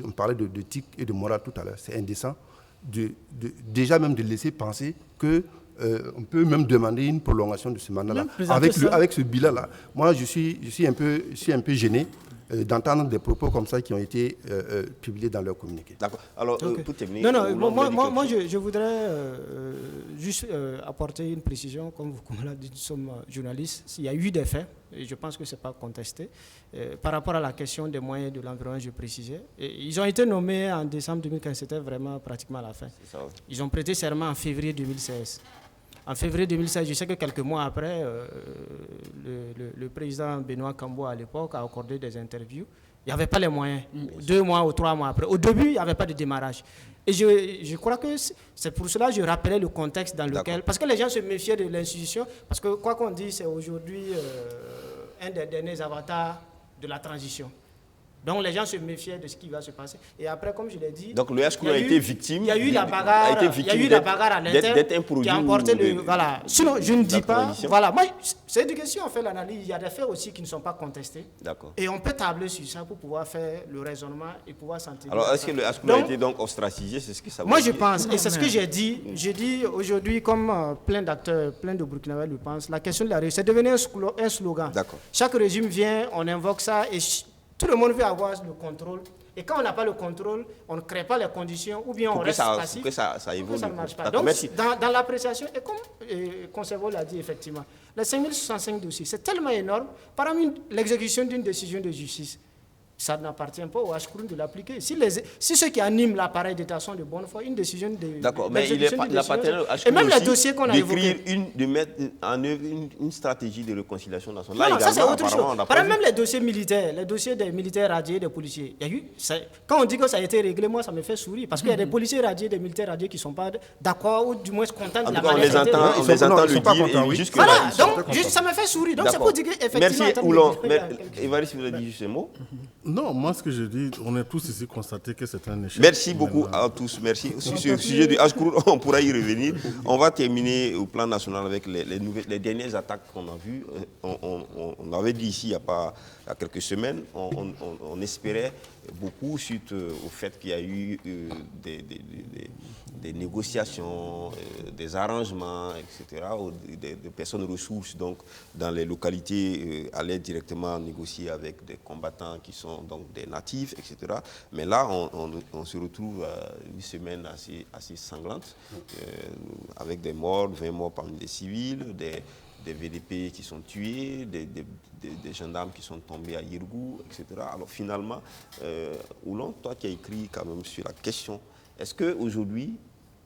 On parlait d'éthique et de morale tout à l'heure. C'est indécent déjà même de laisser penser que on peut même demander une prolongation de ce mandat-là. Avec ce bilan-là, moi, je suis un peu gêné d'entendre des propos comme ça qui ont été publiés dans leur communiqué. D'accord. Alors, pour terminer... Moi, je voudrais juste apporter une précision. Comme vous l'avez dit, nous sommes journalistes. Il y a eu des faits, et je pense que ce n'est pas contesté. Par rapport à la question des moyens de l'environnement, je précisais. Ils ont été nommés en décembre 2015, c'était vraiment pratiquement à la fin. Ils ont prêté serment en février 2016. En février 2016, je sais que quelques mois après, le président Benoît Kambo, à l'époque, a accordé des interviews. Il n'y avait pas les moyens. 2 mois ou 3 mois après. Au début, il n'y avait pas de démarrage. Et je crois que c'est pour cela que je rappelais le contexte dans lequel... Parce que les gens se méfiaient de l'institution. Parce que, quoi qu'on dise, c'est aujourd'hui un des derniers avatars de la transition. Donc les gens se méfiaient de ce qui va se passer. Et après, comme je l'ai dit... Donc le Ashkroun a été victime. Il y a eu la bagarre, à l'interne qui a emporté le... Voilà. Sinon, je ne dis pas... Voilà. Moi, c'est éducation, on fait l'analyse. Il y a des faits aussi qui ne sont pas contestés. D'accord. Et on peut tabler sur ça pour pouvoir faire le raisonnement et pouvoir s'entendre. Alors, est-ce que le Ashkroun a été donc ostracisé? C'est ce que ça veut dire? Moi, je pense, et c'est ce que j'ai dit. J'ai dit aujourd'hui, comme plein d'acteurs, plein de Burkinabés le pensent, la question de la réussite, c'est devenu un slogan. D'accord. Chaque régime vient, on invoque ça et... Tout le monde veut avoir le contrôle. Et quand on n'a pas le contrôle, on ne crée pas les conditions ou bien on reste passif. Pour que ça évolue. Ça ne marche pas. Donc, dans l'appréciation, et comme Conservo l'a dit effectivement, les 5065 dossiers, c'est tellement énorme. Parmi l'exécution d'une décision de justice, ça n'appartient pas au Ashkroun de l'appliquer. Si ceux qui animent l'appareil d'État sont de bonne foi, une décision de... D'accord, mais il appartient au Ashkroun et même les dossiers qu'on a évoqués. De mettre en œuvre une stratégie de réconciliation nationale. Non, ça c'est autre chose. Par exemple, même les dossiers militaires, les dossiers des militaires radiés, des policiers, il y a eu, quand on dit que ça a été réglé, moi ça me fait sourire. Parce qu'il y a des policiers radiés, des militaires radiés qui ne sont pas d'accord ou du moins contents de la manière dont on les entend le dire. Voilà, donc ça me fait sourire. Donc c'est pour dire qu'effectivement... Merci Oulon. Évariste, vous avez dit juste un mot? Non, moi ce que je dis, on est tous ici constatés que c'est un échec. Merci beaucoup à tous, merci. Sur ce sujet du Ashkroun, on pourra y revenir. On va terminer au plan national avec les dernières attaques qu'on a vues. On avait dit ici il y a quelques semaines, on espérait beaucoup suite au fait qu'il y a eu des négociations, des arrangements, etc., des personnes ressources donc, dans les localités allaient directement négocier avec des combattants qui sont donc des natifs, etc. Mais là, on se retrouve à une semaine assez sanglante, avec des morts, 20 morts parmi des civils, des VDP qui sont tués, des gendarmes qui sont tombés à Yirgou, etc. Alors finalement, Oulon, toi qui as écrit quand même sur la question, est-ce qu'aujourd'hui,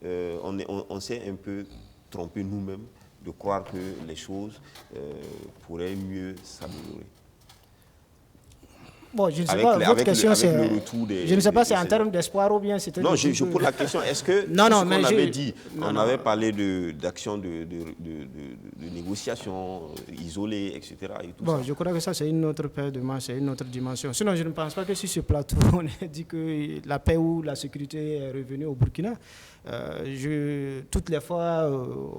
on s'est un peu trompé nous-mêmes de croire que les choses pourraient mieux s'améliorer? Bon, je ne sais pas, votre question c'est... Je ne sais pas si c'est en termes d'espoir ou bien c'était... Non, je pose la question, est-ce que non, mais qu'on avait dit, on avait parlé d'actions de négociation isolées, etc. Et tout ça. Je crois que ça c'est une autre paire de manches, c'est une autre dimension. Sinon, je ne pense pas que sur ce plateau, on ait dit que la paix ou la sécurité est revenue au Burkina. Toutes les fois,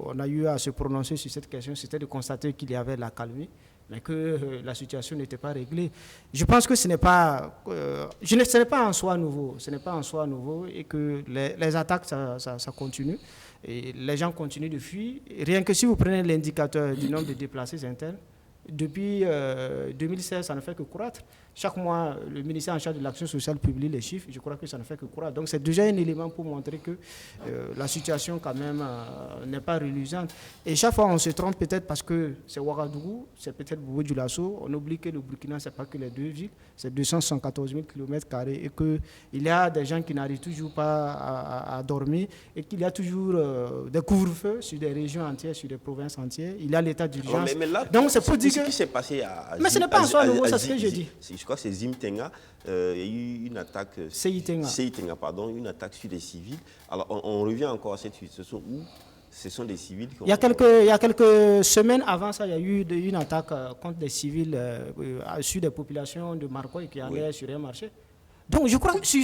on a eu à se prononcer sur cette question, c'était de constater qu'il y avait la calmie, mais que la situation n'était pas réglée. Je pense que ce n'est pas en soi nouveau. Ce n'est pas en soi nouveau et que les attaques, ça continue. Et les gens continuent de fuir. Rien que si vous prenez l'indicateur du nombre de déplacés internes, depuis 2016, ça ne fait que croître. Chaque mois, le ministère en charge de l'action sociale publie les chiffres. Je crois que ça ne fait que croître. Donc, c'est déjà un élément pour montrer que la situation, quand même, n'est pas reluisante. Et chaque fois, on se trompe peut-être parce que c'est Ouagadougou, c'est peut-être Bobo Dioulasso. On oublie que le Burkina, ce n'est pas que les deux villes, c'est 214 000 km² et qu'il y a des gens qui n'arrivent toujours pas à dormir et qu'il y a toujours des couvre-feux sur des régions entières, sur des provinces entières. Il y a l'état d'urgence. Donc, c'est pour dire ce qui s'est passé à mais ce n'est pas en soi nouveau, c'est ce que je dis. Je crois que c'est Zimtenga, il y a eu une attaque... Seitenga, pardon, une attaque sur des civils. Alors, on revient encore à cette situation où ce sont des civils qui ont... Il y a quelques semaines avant ça, il y a eu une attaque contre des civils sur des populations de Marcoy qui allaient sur un marché. Donc je crois que sur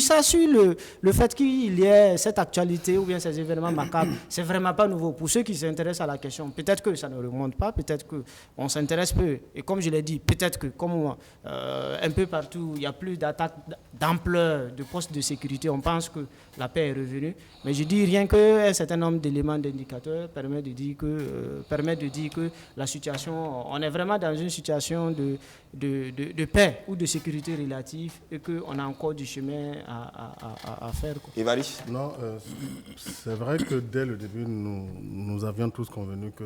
le fait qu'il y ait cette actualité ou bien ces événements macabres, c'est vraiment pas nouveau. Pour ceux qui s'intéressent à la question, peut-être que ça ne remonte pas, peut-être qu'on s'intéresse peu. Et comme je l'ai dit, peut-être que comme un peu partout, il n'y a plus d'attaques d'ampleur de postes de sécurité, on pense que la paix est revenue. Mais je dis rien qu'un certain nombre d'éléments d'indicateurs permet de dire que la situation, on est vraiment dans une situation de paix ou de sécurité relative et qu'on a encore du chemin à faire. Évariste? Non, c'est vrai que dès le début, nous avions tous convenu que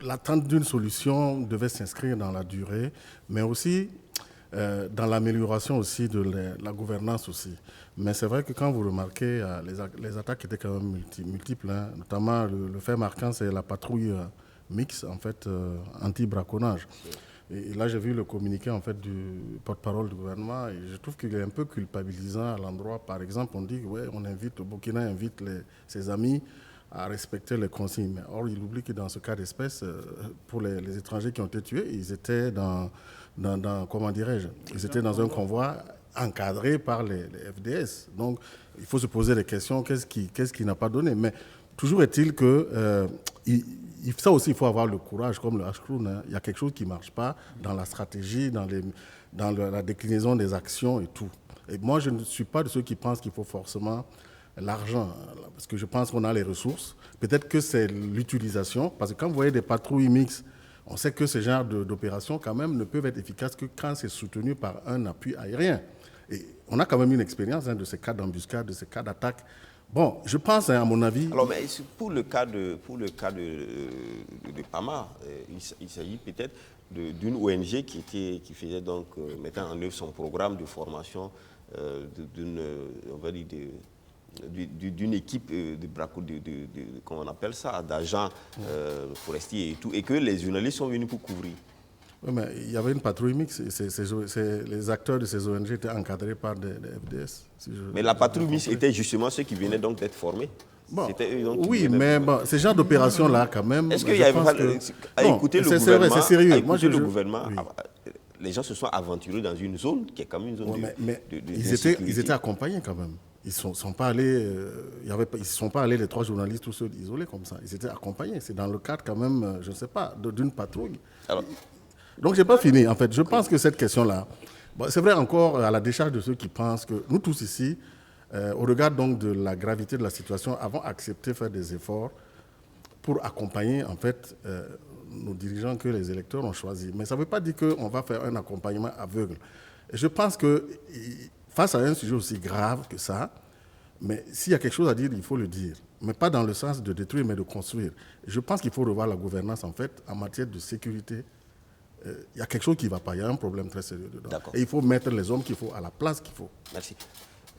l'attente d'une solution devait s'inscrire dans la durée, mais aussi dans l'amélioration aussi de la gouvernance aussi. Mais c'est vrai que quand vous remarquez, les attaques étaient quand même multiples, hein, notamment le fait marquant, c'est la patrouille mixte, en fait, anti-braconnage. Et là, j'ai vu le communiqué en fait, du porte-parole du gouvernement et je trouve qu'il est un peu culpabilisant à l'endroit. Par exemple, on dit le Burkina invite ses amis à respecter les consignes. Mais or, il oublie que dans ce cas d'espèce, pour les étrangers qui ont été tués, ils étaient comment dirais-je, ils étaient dans un convoi encadré par les FDS. Donc, il faut se poser des questions, qu'est-ce qui n'a pas donné. Mais toujours est-il que ça aussi, il faut avoir le courage, comme le Ashkroun, hein. Il y a quelque chose qui ne marche pas dans la stratégie, dans la déclinaison des actions et tout. Et moi, je ne suis pas de ceux qui pensent qu'il faut forcément l'argent, parce que je pense qu'on a les ressources. Peut-être que c'est l'utilisation, parce que quand vous voyez des patrouilles mixtes, on sait que ce genre d'opérations, quand même, ne peuvent être efficaces que quand c'est soutenu par un appui aérien. Et on a quand même une expérience de ces cas d'embuscade, de ces cas d'attaque. Bon, je pense, à mon avis... Alors, mais pour le cas de Pama, il s'agit peut-être d'une ONG qui faisait donc, mettant en œuvre son programme de formation d'une équipe comment on appelle ça, d'agents forestiers et tout, et que les journalistes sont venus pour couvrir. Oui, mais il y avait une patrouille mixte. Les acteurs de ces ONG étaient encadrés par des FDS. Mais la patrouille mixte était justement ceux qui venaient donc d'être formés. Bon, oui, mais bon, ces genres d'opérations-là, quand même... Est-ce qu'il y avait à écouter le gouvernement? C'est vrai, c'est sérieux. Moi, le gouvernement, oui. Les gens se sont aventurés dans une zone qui est comme une zone ils étaient accompagnés quand même. Ils ne sont pas allés, les trois journalistes tous seuls isolés comme ça. Ils étaient accompagnés. C'est dans le cadre quand même, je ne sais pas, d'une patrouille. Alors, donc, je n'ai pas fini, en fait. Je pense que cette question-là, Bon, c'est vrai encore, à la décharge de ceux qui pensent que nous tous ici, au regard donc de la gravité de la situation, avons accepté de faire des efforts pour accompagner en fait nos dirigeants que les électeurs ont choisis. Mais ça ne veut pas dire qu'on va faire un accompagnement aveugle. Et je pense que face à un sujet aussi grave que ça, mais s'il y a quelque chose à dire, il faut le dire. Mais pas dans le sens de détruire, mais de construire. Je pense qu'il faut revoir la gouvernance en fait en matière de sécurité. Il y a quelque chose qui ne va pas, il y a un problème très sérieux dedans. Et il faut mettre les hommes qu'il faut à la place qu'il faut. Merci.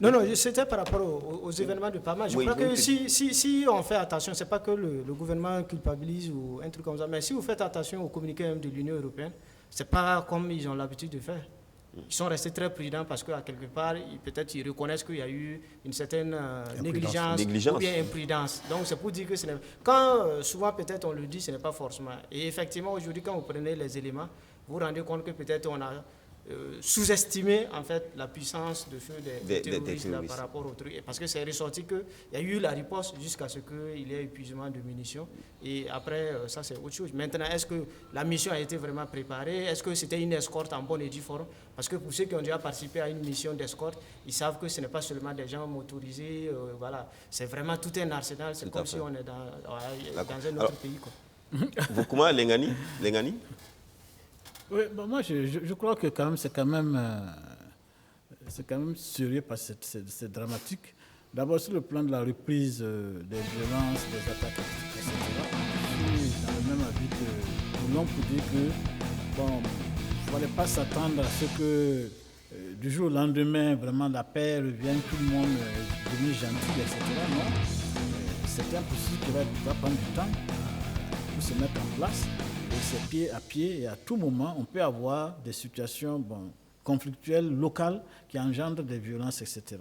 Non, c'était par rapport aux événements de Parma. Je crois que si on fait attention, ce n'est pas que le gouvernement culpabilise ou un truc comme ça, mais si vous faites attention aux communiqués même de l'Union européenne, ce n'est pas comme ils ont l'habitude de faire. Ils sont restés très prudents parce qu'à quelque part, peut-être ils reconnaissent qu'il y a eu une certaine négligence ou bien imprudence. Donc c'est pour dire que ce n'est quand souvent peut-être on le dit, ce n'est pas forcément. Et effectivement aujourd'hui quand vous prenez les éléments, vous vous rendez compte que peut-être on a sous-estimé en fait la puissance de feu des terroristes là, par rapport au truc. Parce que c'est ressorti qu'il y a eu la riposte jusqu'à ce qu'il y ait épuisement de munitions. Et après, ça c'est autre chose. Maintenant, est-ce que la mission a été vraiment préparée? Est-ce que c'était une escorte en bonne et due forme? Parce que pour ceux qui ont déjà participé à une mission d'escorte, ils savent que ce n'est pas seulement des gens motorisés. Voilà. C'est vraiment tout un arsenal. C'est comme si on est dans un autre pays. Vous, comment, Lengani? Oui, bon, moi je crois que quand même, c'est quand même sérieux parce que c'est dramatique. D'abord sur le plan de la reprise des violences, des attaques, etc. Je suis dans le même avis que Boulon pour dire que bon, il ne fallait pas s'attendre à ce que du jour au lendemain, vraiment la paix revienne, tout le monde devienne gentil, etc. Non, c'est impossible, qu'il va prendre du temps pour se mettre en place. Et c'est pied à pied et à tout moment, on peut avoir des situations conflictuelles, locales, qui engendrent des violences, etc.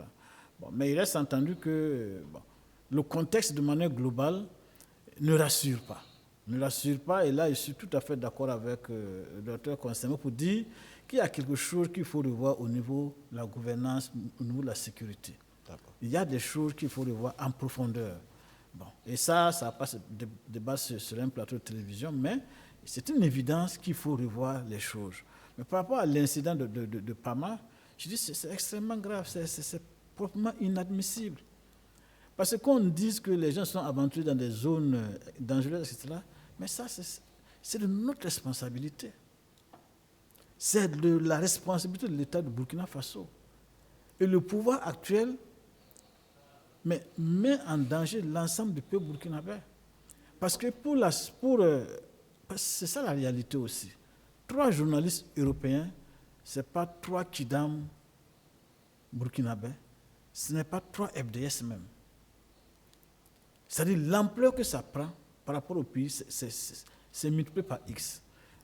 Bon, mais il reste entendu que le contexte de manière globale ne rassure pas. Et là, je suis tout à fait d'accord avec le docteur Constantino pour dire qu'il y a quelque chose qu'il faut revoir au niveau de la gouvernance, au niveau de la sécurité. Il y a des choses qu'il faut revoir en profondeur. Bon, et ça passe débat sur un plateau de télévision, mais c'est une évidence qu'il faut revoir les choses. Mais par rapport à l'incident de Parma, je dis que c'est extrêmement grave, c'est proprement inadmissible. Parce qu'on dit que les gens sont aventurés dans des zones dangereuses, etc. Mais ça, c'est de notre responsabilité. C'est de la responsabilité de l'État de Burkina Faso. Et le pouvoir actuel met en danger l'ensemble du peuple burkinabé. Parce que c'est ça la réalité aussi. 3 journalistes européens, ce n'est pas 3 kidam burkinabés, ce n'est pas 3 FDS même. C'est-à-dire l'ampleur que ça prend par rapport au pays, c'est multiplié par X.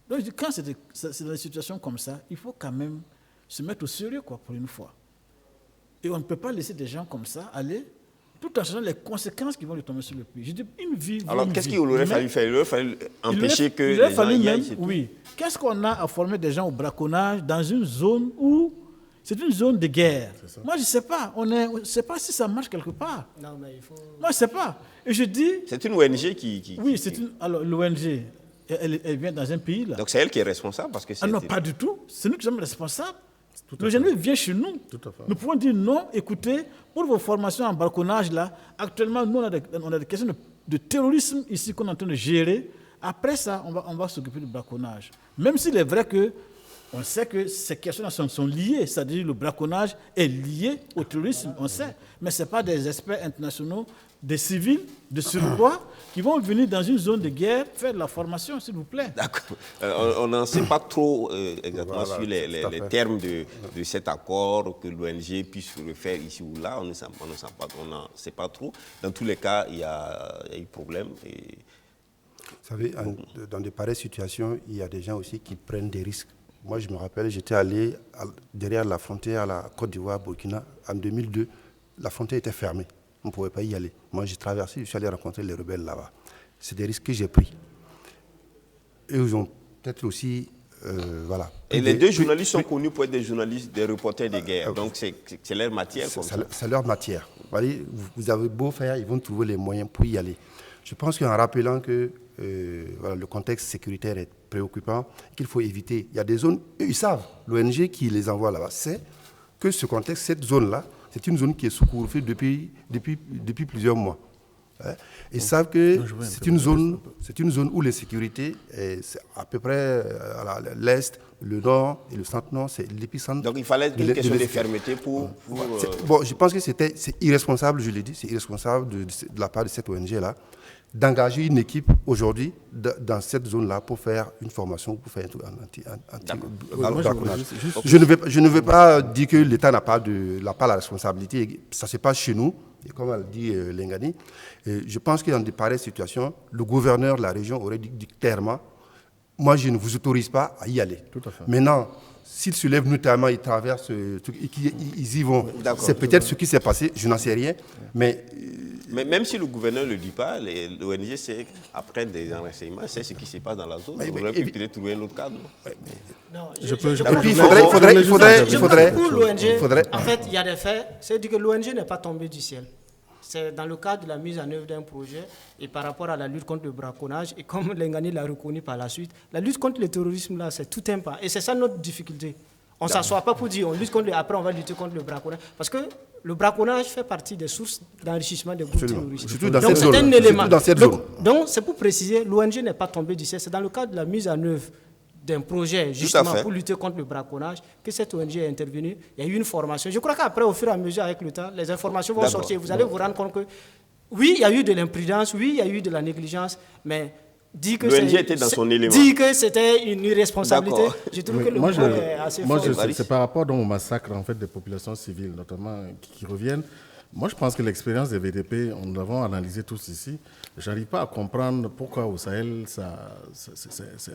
Donc quand c'est dans des situations comme ça, il faut quand même se mettre au sérieux pour une fois. Et on ne peut pas laisser des gens comme ça aller tout en sachant les conséquences qui vont lui tomber sur le pays. Je dis une vie. Alors, qu'est-ce qu'il aurait fallu faire? Il aurait fallu empêcher que les gens y aillent. Oui. Qu'est-ce qu'on a à former des gens au braconnage dans une zone où c'est une zone de guerre? Moi, je ne sais pas. On ne sait pas si ça marche quelque part. Non, mais il faut... Moi, je ne sais pas. Et je dis... C'est une ONG qui... Oui, alors l'ONG, elle vient dans un pays là. Donc c'est elle qui est responsable parce que c'est... Ah non, pas du tout. C'est nous qui sommes responsables. Le général vient chez nous. Nous pouvons dire non, écoutez, pour vos formations en braconnage, là, actuellement, nous, on a des questions de terrorisme ici qu'on est en train de gérer. Après ça, on va s'occuper du braconnage. Même s'il est vrai qu'on sait que ces questions-là sont liées, c'est-à-dire le braconnage est lié au terrorisme, on sait. Mais ce n'est pas des experts internationaux, des civils de surcroît qui vont venir dans une zone de guerre faire de la formation, s'il vous plaît. D'accord. On n'en sait pas trop exactement sur les termes de cet accord, que l'ONG puisse le faire ici ou là. On ne sait pas trop. Dans tous les cas, il y a eu problème. Vous savez, dans de pareilles situations, il y a des gens aussi qui prennent des risques. Moi, je me rappelle, j'étais allé derrière la frontière à la Côte d'Ivoire, Burkina, en 2002. La frontière était fermée. On ne pouvait pas y aller. Moi, j'ai traversé, je suis allé rencontrer les rebelles là-bas. C'est des risques que j'ai pris. Et ils ont peut-être aussi... voilà. Et les deux journalistes sont connus pour être des journalistes, des reporters de guerre. Donc, c'est leur matière. C'est leur matière. Vous avez beau faire, ils vont trouver les moyens pour y aller. Je pense qu'en rappelant que voilà, le contexte sécuritaire est préoccupant, qu'il faut éviter. Il y a des zones, eux, ils savent, l'ONG qui les envoie là-bas, c'est que ce contexte, cette zone-là, c'est une zone qui est sous couvre-feu depuis plusieurs mois. Ils savent que c'est une zone où l'insécurité est à peu près à l'est, le nord et le centre-nord, c'est l'épicentre. Donc il fallait une question de fermeté pour... Bon, je pense que c'est irresponsable, je l'ai dit, c'est irresponsable de la part de cette ONG-là d'engager une équipe aujourd'hui dans cette zone-là pour faire une formation, pour faire un truc anti-braconnage. Je ne veux pas dire que l'État n'a pas la responsabilité, ça se passe chez nous, et comme a dit Lengani, je pense que dans de pareilles situations, le gouverneur de la région aurait dit clairement, moi je ne vous autorise pas à y aller. Tout à fait. Maintenant, s'ils se lèvent notamment, ils traversent, ils y vont, c'est peut-être ce qui s'est passé, je n'en sais rien, mais même si le gouverneur ne le dit pas, l'ONG après des renseignements, c'est ce qui se passe dans la zone. On aurait pu peut-être trouver un autre cadre. Non, pour l'ONG, en fait, il y a des faits, c'est-à-dire que l'ONG n'est pas tombée du ciel. C'est dans le cadre de la mise en œuvre d'un projet et par rapport à la lutte contre le braconnage, et comme Lengani l'a reconnu par la suite, la lutte contre le terrorisme, là, c'est tout un pas. Et c'est ça notre difficulté. On ne s'assoit pas pour dire on lutte contre après on va lutter contre le braconnage. Parce que le braconnage fait partie des sources d'enrichissement des groupes terroristes. Surtout dans donc cette c'est zone. un élément. Dans cette zone. Donc c'est pour préciser, l'ONG n'est pas tombée du ciel. C'est dans le cadre de la mise en œuvre d'un projet justement pour lutter contre le braconnage que cette ONG est intervenue. Il y a eu une formation. Je crois qu'après, au fur et à mesure avec le temps, les informations vont sortir. Vous allez vous rendre compte que oui, il y a eu de l'imprudence, oui, il y a eu de la négligence, mais dit que c'était une irresponsabilité. Je trouve que le mot est assez fort. C'est par rapport au massacre en fait, des populations civiles, notamment qui reviennent. Moi, je pense que l'expérience des VDP, nous l'avons analysé tous ici. Je n'arrive pas à comprendre pourquoi au Sahel, c'est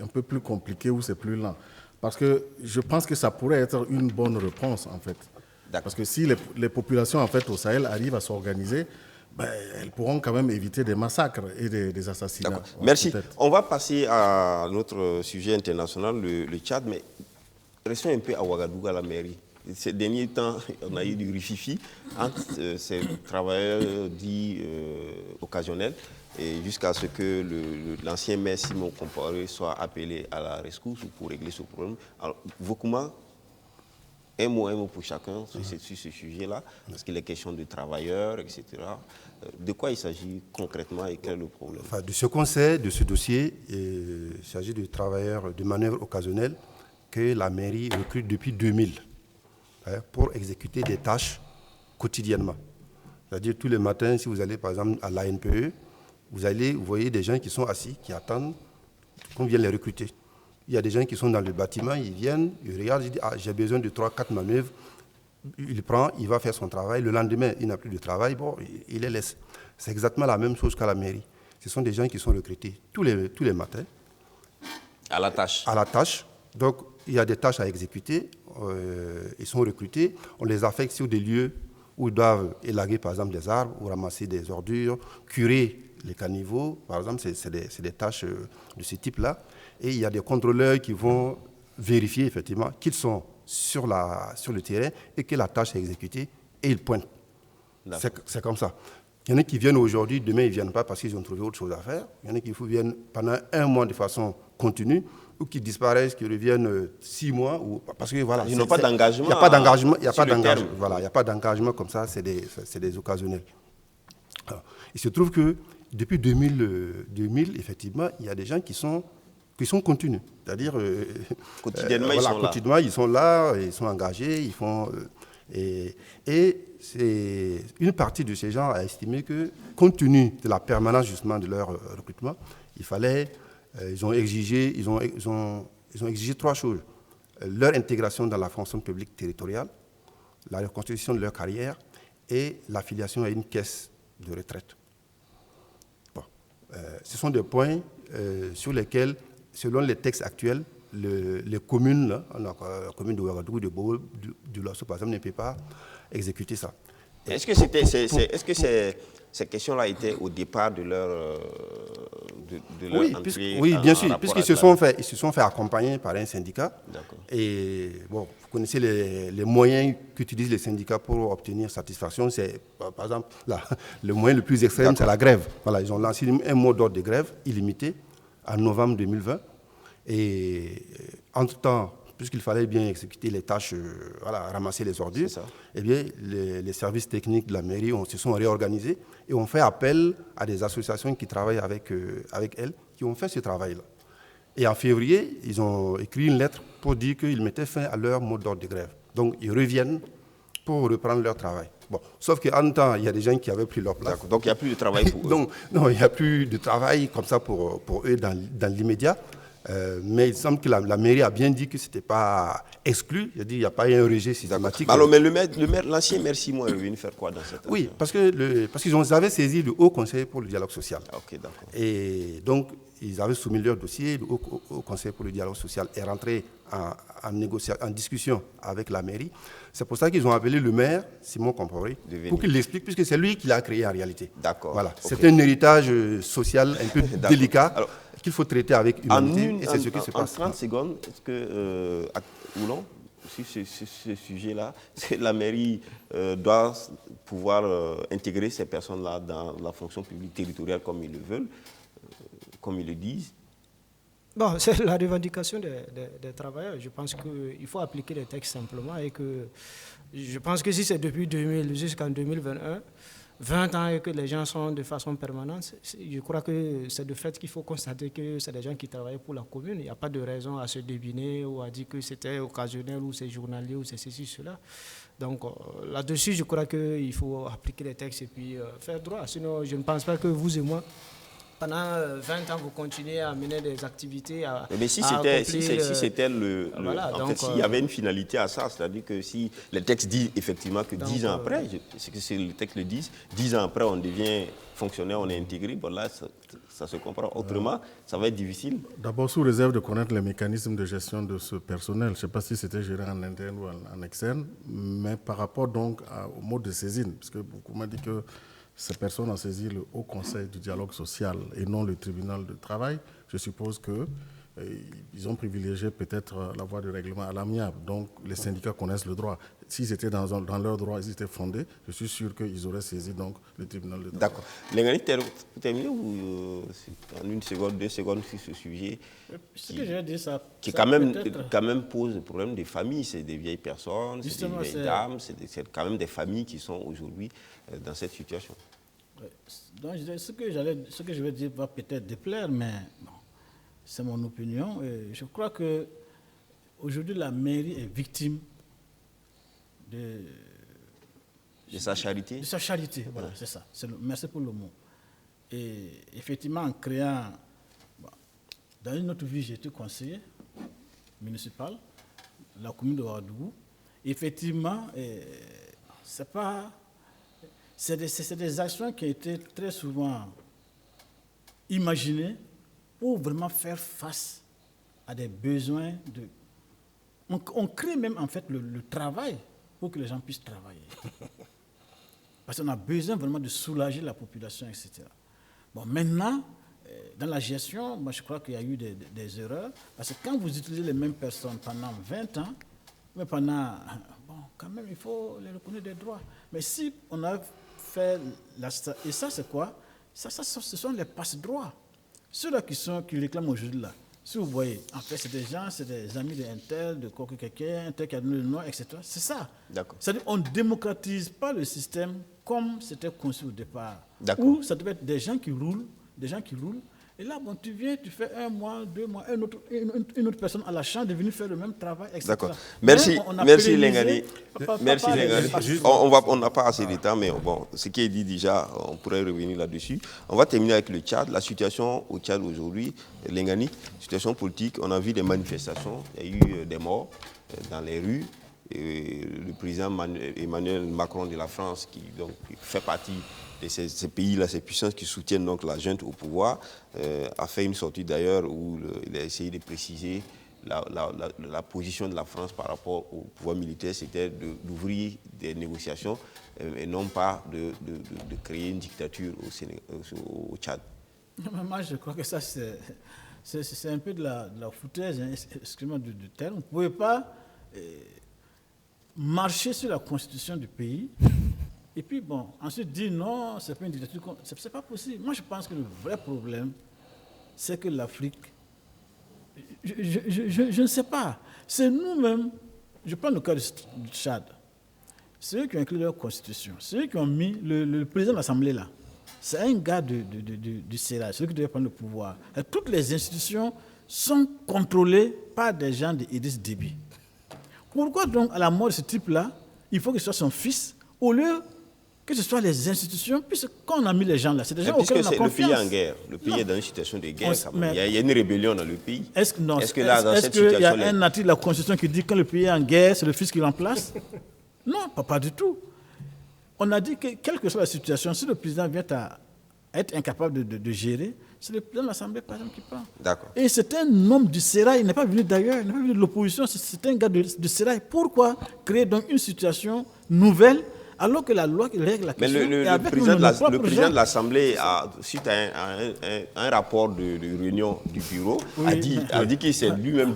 un peu plus compliqué ou c'est plus lent. Parce que je pense que ça pourrait être une bonne réponse, en fait. Parce que si les populations, en fait, au Sahel arrivent à s'organiser, ben, elles pourront quand même éviter des massacres et des assassinats. Merci. On va passer à notre sujet international, le Tchad, mais restons un peu à Ouagadougou, à la mairie. Ces derniers temps, on a eu du rififi entre ces travailleurs dits occasionnels et jusqu'à ce que l'ancien maire Simon Compaoré soit appelé à la rescousse pour régler ce problème. Alors, Vokuma, un mot pour chacun sur ce sujet-là, parce qu'il est question de travailleurs, etc. De quoi il s'agit concrètement et quel est le problème? Enfin, de ce qu'on sait de ce dossier, il s'agit de travailleurs de manœuvre occasionnelle que la mairie recrute depuis 2000 pour exécuter des tâches quotidiennement. C'est-à-dire tous les matins, si vous allez par exemple à l'ANPE, vous voyez des gens qui sont assis, qui attendent qu'on vienne les recruter. Il y a des gens qui sont dans le bâtiment, ils viennent, ils regardent, ils disent « j'ai besoin de 3-4 manœuvres ». Il prend, il va faire son travail. Le lendemain, il n'a plus de travail, bon, il les laisse. C'est exactement la même chose qu'à la mairie. Ce sont des gens qui sont recrutés tous les matins. À la tâche. À la tâche. Donc, il y a des tâches à exécuter. Ils sont recrutés. On les affecte sur des lieux où ils doivent élaguer, par exemple, des arbres ou ramasser des ordures, curer les caniveaux. Par exemple, c'est des tâches de ce type-là. Et il y a des contrôleurs qui vont vérifier, effectivement, qu'ils sont sur le terrain et que la tâche est exécutée et ils pointent. C'est comme ça. Il y en a qui viennent aujourd'hui, demain ils ne viennent pas parce qu'ils ont trouvé autre chose à faire. Il y en a qui viennent pendant un mois de façon continue ou qui disparaissent, qui reviennent 6 mois. Parce que voilà, ils n'ont pas d'engagement. Il n'y a pas d'engagement. Il n'y a pas d'engagement. Voilà, il n'y a pas d'engagement comme ça, c'est des occasionnels. Alors, il se trouve que depuis 2000, effectivement, il y a des gens qui sont continus. C'est-à-dire, quotidiennement, ils sont là, ils sont engagés, ils font... et c'est une partie de ces gens a estimé que, compte tenu de la permanence justement de leur recrutement, il fallait... ils ont exigé 3 choses. Leur intégration dans la fonction publique territoriale, la reconstitution de leur carrière et l'affiliation à une caisse de retraite. Bon. Ce sont des points sur lesquels, selon les textes actuels, les communes, là, la commune de Ouagadougou, de Bobo, de Lasso, par exemple, ne peuvent pas exécuter ça. Est-ce que ces questions-là étaient au départ de leur entrée? Oui, bien sûr, puisqu'ils se sont fait accompagner par un syndicat. Et bon, vous connaissez les moyens qu'utilisent les syndicats pour obtenir satisfaction. C'est, par exemple, le moyen le plus extrême, c'est la grève. Voilà, ils ont lancé un mot d'ordre de grève illimité en novembre 2020. Et entre-temps, puisqu'il fallait bien exécuter les tâches, ramasser les ordures, eh bien, les services techniques de la mairie se sont réorganisés et ont fait appel à des associations qui travaillent avec elles, qui ont fait ce travail-là. Et en février, ils ont écrit une lettre pour dire qu'ils mettaient fin à leur mot d'ordre de grève. Donc, ils reviennent pour reprendre leur travail. Bon, sauf qu'en temps, il y a des gens qui avaient pris leur place. Donc, il n'y a plus de travail pour eux. Donc, non, il n'y a plus de travail comme ça pour eux dans l'immédiat. Mais il semble que la mairie a bien dit que ce n'était pas exclu. Il n'y a pas eu un rejet systématique. Alors, mais l'ancien maire Simon est venu faire quoi dans cette affaire? Oui, parce qu'ils avaient saisi le Haut Conseil pour le dialogue social. Ok, d'accord. Et donc, ils avaient soumis leur dossier. Le Haut Conseil pour le dialogue social est rentré en discussion avec la mairie. C'est pour ça qu'ils ont appelé le maire, Simon Compaoré, pour qu'il l'explique, puisque c'est lui qui l'a créé en réalité. D'accord. Voilà. Okay. C'est un héritage social un peu délicat qu'il faut traiter avec humanité. Et c'est ce qui se passe. En 30 secondes, est-ce que, Oulon, sur ce sujet-là, la mairie doit pouvoir intégrer ces personnes-là dans la fonction publique territoriale comme ils le veulent, comme ils le disent? Bon, c'est la revendication des travailleurs. Je pense qu'il faut appliquer les textes simplement et que je pense que si c'est depuis 2000 jusqu'en 2021, 20 ans et que les gens sont de façon permanente, je crois que c'est de fait qu'il faut constater que c'est des gens qui travaillent pour la commune. Il n'y a pas de raison à se deviner ou à dire que c'était occasionnel ou c'est journalier ou c'est ceci, cela. Donc là-dessus, je crois qu'il faut appliquer les textes et puis faire droit. Sinon, je ne pense pas que vous et moi, pendant 20 ans, vous continuez à mener des activités. Mais si c'était s'il y avait une finalité à ça, c'est-à-dire que si les textes disent effectivement que 10 ans après, c'est le texte le dit, 10 ans après on devient fonctionnaire, on est intégré, bon là ça se comprend. Autrement, ça va être difficile. D'abord, sous réserve de connaître les mécanismes de gestion de ce personnel, je ne sais pas si c'était géré en interne ou en externe, mais par rapport donc au mode de saisine, parce que beaucoup m'ont dit que ces personnes ont saisi le Haut Conseil du dialogue social et non le tribunal de travail. Je suppose qu'ils ont privilégié peut-être la voie de règlement à l'amiable. Donc, les syndicats connaissent le droit. S'ils étaient dans leur droit, ils étaient fondés, je suis sûr qu'ils auraient saisi donc, le tribunal de travail. D'accord. Lengani, terminez ou en 1 seconde, 2 secondes sur ce sujet qui quand même pose le problème des familles. C'est des vieilles personnes, c'est des vieilles dames, c'est quand même des familles qui sont aujourd'hui dans cette situation. Donc, ce que je vais dire va peut-être déplaire, mais bon, c'est mon opinion. Et je crois que aujourd'hui la mairie est victime de sa charité. De sa charité, voilà, c'est ça. Merci pour le mot. Et effectivement, en créant, dans une autre vie, j'ai été conseiller municipal, la commune de Ouagadougou. Effectivement, c'est des actions qui ont été très souvent imaginées pour vraiment faire face à des besoins de... On crée même en fait le travail pour que les gens puissent travailler. Parce qu'on a besoin vraiment de soulager la population, etc. Bon, maintenant, dans la gestion, moi, je crois qu'il y a eu des erreurs. Parce que quand vous utilisez les mêmes personnes pendant 20 ans, mais pendant... Bon, quand même, il faut les reconnaître des droits. Mais si on a fait... Et ça, c'est quoi? Ça, ce sont les passe-droits. Ceux-là qui réclament aujourd'hui, là. Si vous voyez, en fait, c'est des gens, c'est des amis d'un tel, de quelqu'un, un tel qui a donné le nom, etc. C'est ça. D'accord. C'est-à-dire qu'on ne démocratise pas le système comme c'était conçu au départ. D'accord. Où ça devait être des gens qui roulent, et là, bon, tu viens, tu fais 1 mois, 2 mois, une autre personne a la chance de venir faire le même travail, etc. D'accord. Merci Lengani. Merci Lengani. On n'a pas assez de temps, mais bon, ce qui est dit déjà, on pourrait revenir là-dessus. On va terminer avec le Tchad. La situation au Tchad aujourd'hui, Lengani, situation politique, on a vu des manifestations, il y a eu des morts dans les rues. Et le président Emmanuel Macron de la France, qui donc fait partie de ces pays-là, ces puissances qui soutiennent donc la junte au pouvoir, a fait une sortie d'ailleurs où il a essayé de préciser la position de la France par rapport au pouvoir militaire, c'était d'ouvrir des négociations et non pas de créer une dictature au Tchad. Moi, je crois que ça, c'est un peu de la foutaise, hein, excusez-moi du terme. Vous ne pouvez pas marcher sur la constitution du pays et puis, bon, ensuite dire non, c'est pas une dictature. C'est pas possible. Moi, je pense que le vrai problème, c'est que l'Afrique, je ne sais pas, c'est nous-mêmes, je prends le cas du Tchad, c'est eux qui ont écrit leur constitution, c'est eux qui ont mis le président de l'Assemblée là, c'est un gars du CELA, c'est lui qui devait prendre le pouvoir. Et toutes les institutions sont contrôlées par des gens de Idriss Déby. Pourquoi donc, à la mort de ce type-là, il faut que ce soit son fils, au lieu que ce soit les institutions, puisque quand on a mis les gens là, c'est des gens auxquels on a confiance. Puisque le pays est en guerre, le pays est dans une situation de guerre. Il y a une rébellion dans le pays. Est-ce qu'il y a un article de la Constitution qui dit que quand le pays est en guerre, c'est le fils qui remplace? Non, pas du tout. On a dit que, quelle que soit la situation, si le président vient à être incapable de gérer, c'est le président de l'Assemblée, par exemple, qui prend. D'accord. Et c'est un homme du Sérail, il n'est pas venu d'ailleurs, il n'est pas venu de l'opposition, c'est un gars du Sérail. Pourquoi créer donc une situation nouvelle alors que la loi qui règle la question le président de l'Assemblée, suite à un rapport de réunion du bureau, a dit qu'il s'est lui-même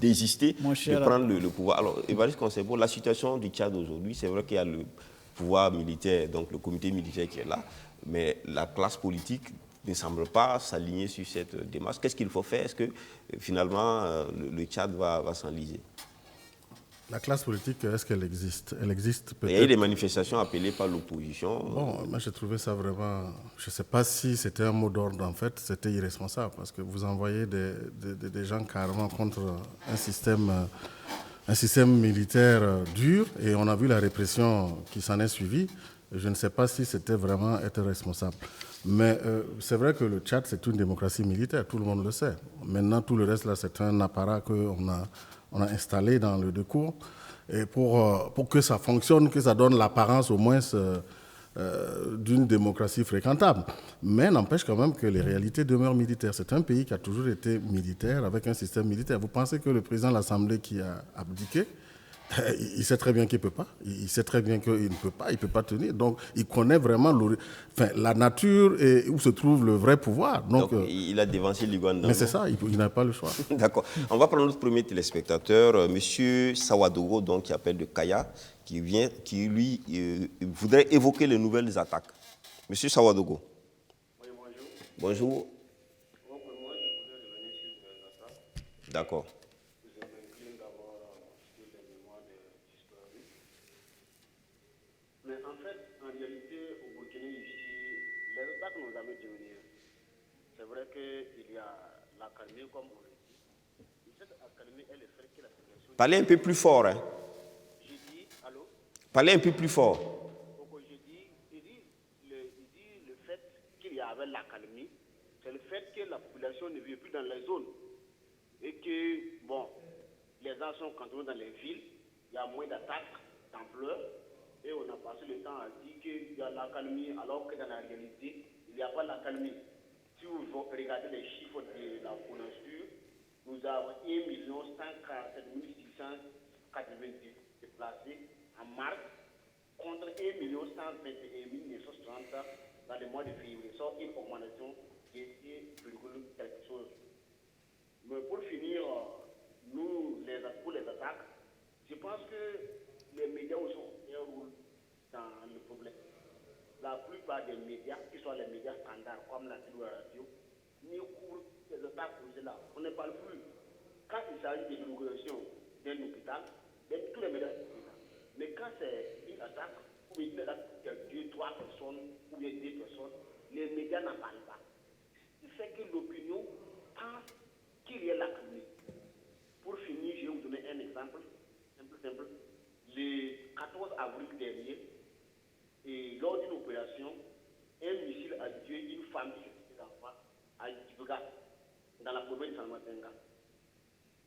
désisté de prendre le pouvoir. Alors, Évariste Consebo, la situation du Tchad aujourd'hui, c'est vrai qu'il y a le pouvoir militaire, donc le comité militaire qui est là, mais la classe politique ne semble pas s'aligner sur cette démarche. Qu'est-ce qu'il faut faire? Est-ce que finalement le Tchad va s'enliser? La classe politique, est-ce qu'elle existe? Elle existe peut-être. Il y a eu des manifestations appelées par l'opposition. Bon, moi j'ai trouvé ça vraiment... Je ne sais pas si c'était un mot d'ordre, en fait, c'était irresponsable, parce que vous envoyez des gens carrément contre un système militaire dur, et on a vu la répression qui s'en est suivie. Je ne sais pas si c'était vraiment être responsable. Mais c'est vrai que le Tchad, c'est une démocratie militaire, tout le monde le sait. Maintenant, tout le reste, là, c'est un apparat qu'on a installé dans le décours. Et pour que ça fonctionne, que ça donne l'apparence au moins d'une démocratie fréquentable. Mais n'empêche quand même que les réalités demeurent militaires. C'est un pays qui a toujours été militaire, avec un système militaire. Vous pensez que le président de l'Assemblée qui a abdiqué, il sait très bien qu'il ne peut pas. Il sait très bien qu'il ne peut pas tenir. Donc, il connaît vraiment la nature et où se trouve le vrai pouvoir. Donc il a dévancé l'Ouganda. Mais c'est ça, il n'a pas le choix. D'accord. On va prendre notre premier téléspectateur, M. Sawadogo, donc, qui appelle de Kaya, qui lui, voudrait évoquer les nouvelles attaques. M. Sawadogo. Oui, bonjour. Bonjour. Moi, je voudrais revenir sur les attaques. D'accord. Mais en fait, en réalité, au Burkina, ici, les attaques n'ont jamais diminué. C'est vrai qu'il y a l'accalmie, comme on le dit. Et cette accalmie, elle est faite que la situation... Parlez un peu plus fort. Hein. J'ai dit, allô? Parlez un peu plus fort. Donc, il dit le fait qu'il y avait l'accalmie, c'est le fait que la population ne vit plus dans les zones. Et que, bon, les gens sont cantonnés dans les villes, il y a moins d'attaques d'ampleur. Et on a passé le temps à dire qu'il y a l'accalmie, alors que dans la réalité, il n'y a pas l'accalmie. Si vous regardez les chiffres de la fourniture, nous avons 1 147 690 déplacés en mars, contre 1 121 930 dans le mois de février. C'est une augmentation qui est quelque chose. Mais pour finir, pour les attaques, je pense que les médias aussi ont un rôle dans le problème. La plupart des médias, qui sont les médias standards comme la télé ou la radio, ne couvrent les attaques pour cela. On ne parle plus. Quand il s'agit de l'inauguration d'un hôpital, tous les médias sont là. Mais quand c'est une attaque, ou une attaque de 2, 3 personnes, ou bien 2 personnes, les médias n'en parlent pas. Ce qui fait que l'opinion pense qu'il y a la crise. Pour finir, je vais vous donner un exemple simple. Le 14 avril dernier, et lors d'une opération, un missile a tué une femme et ses enfants à Djibouga, dans la province de Salmatenga.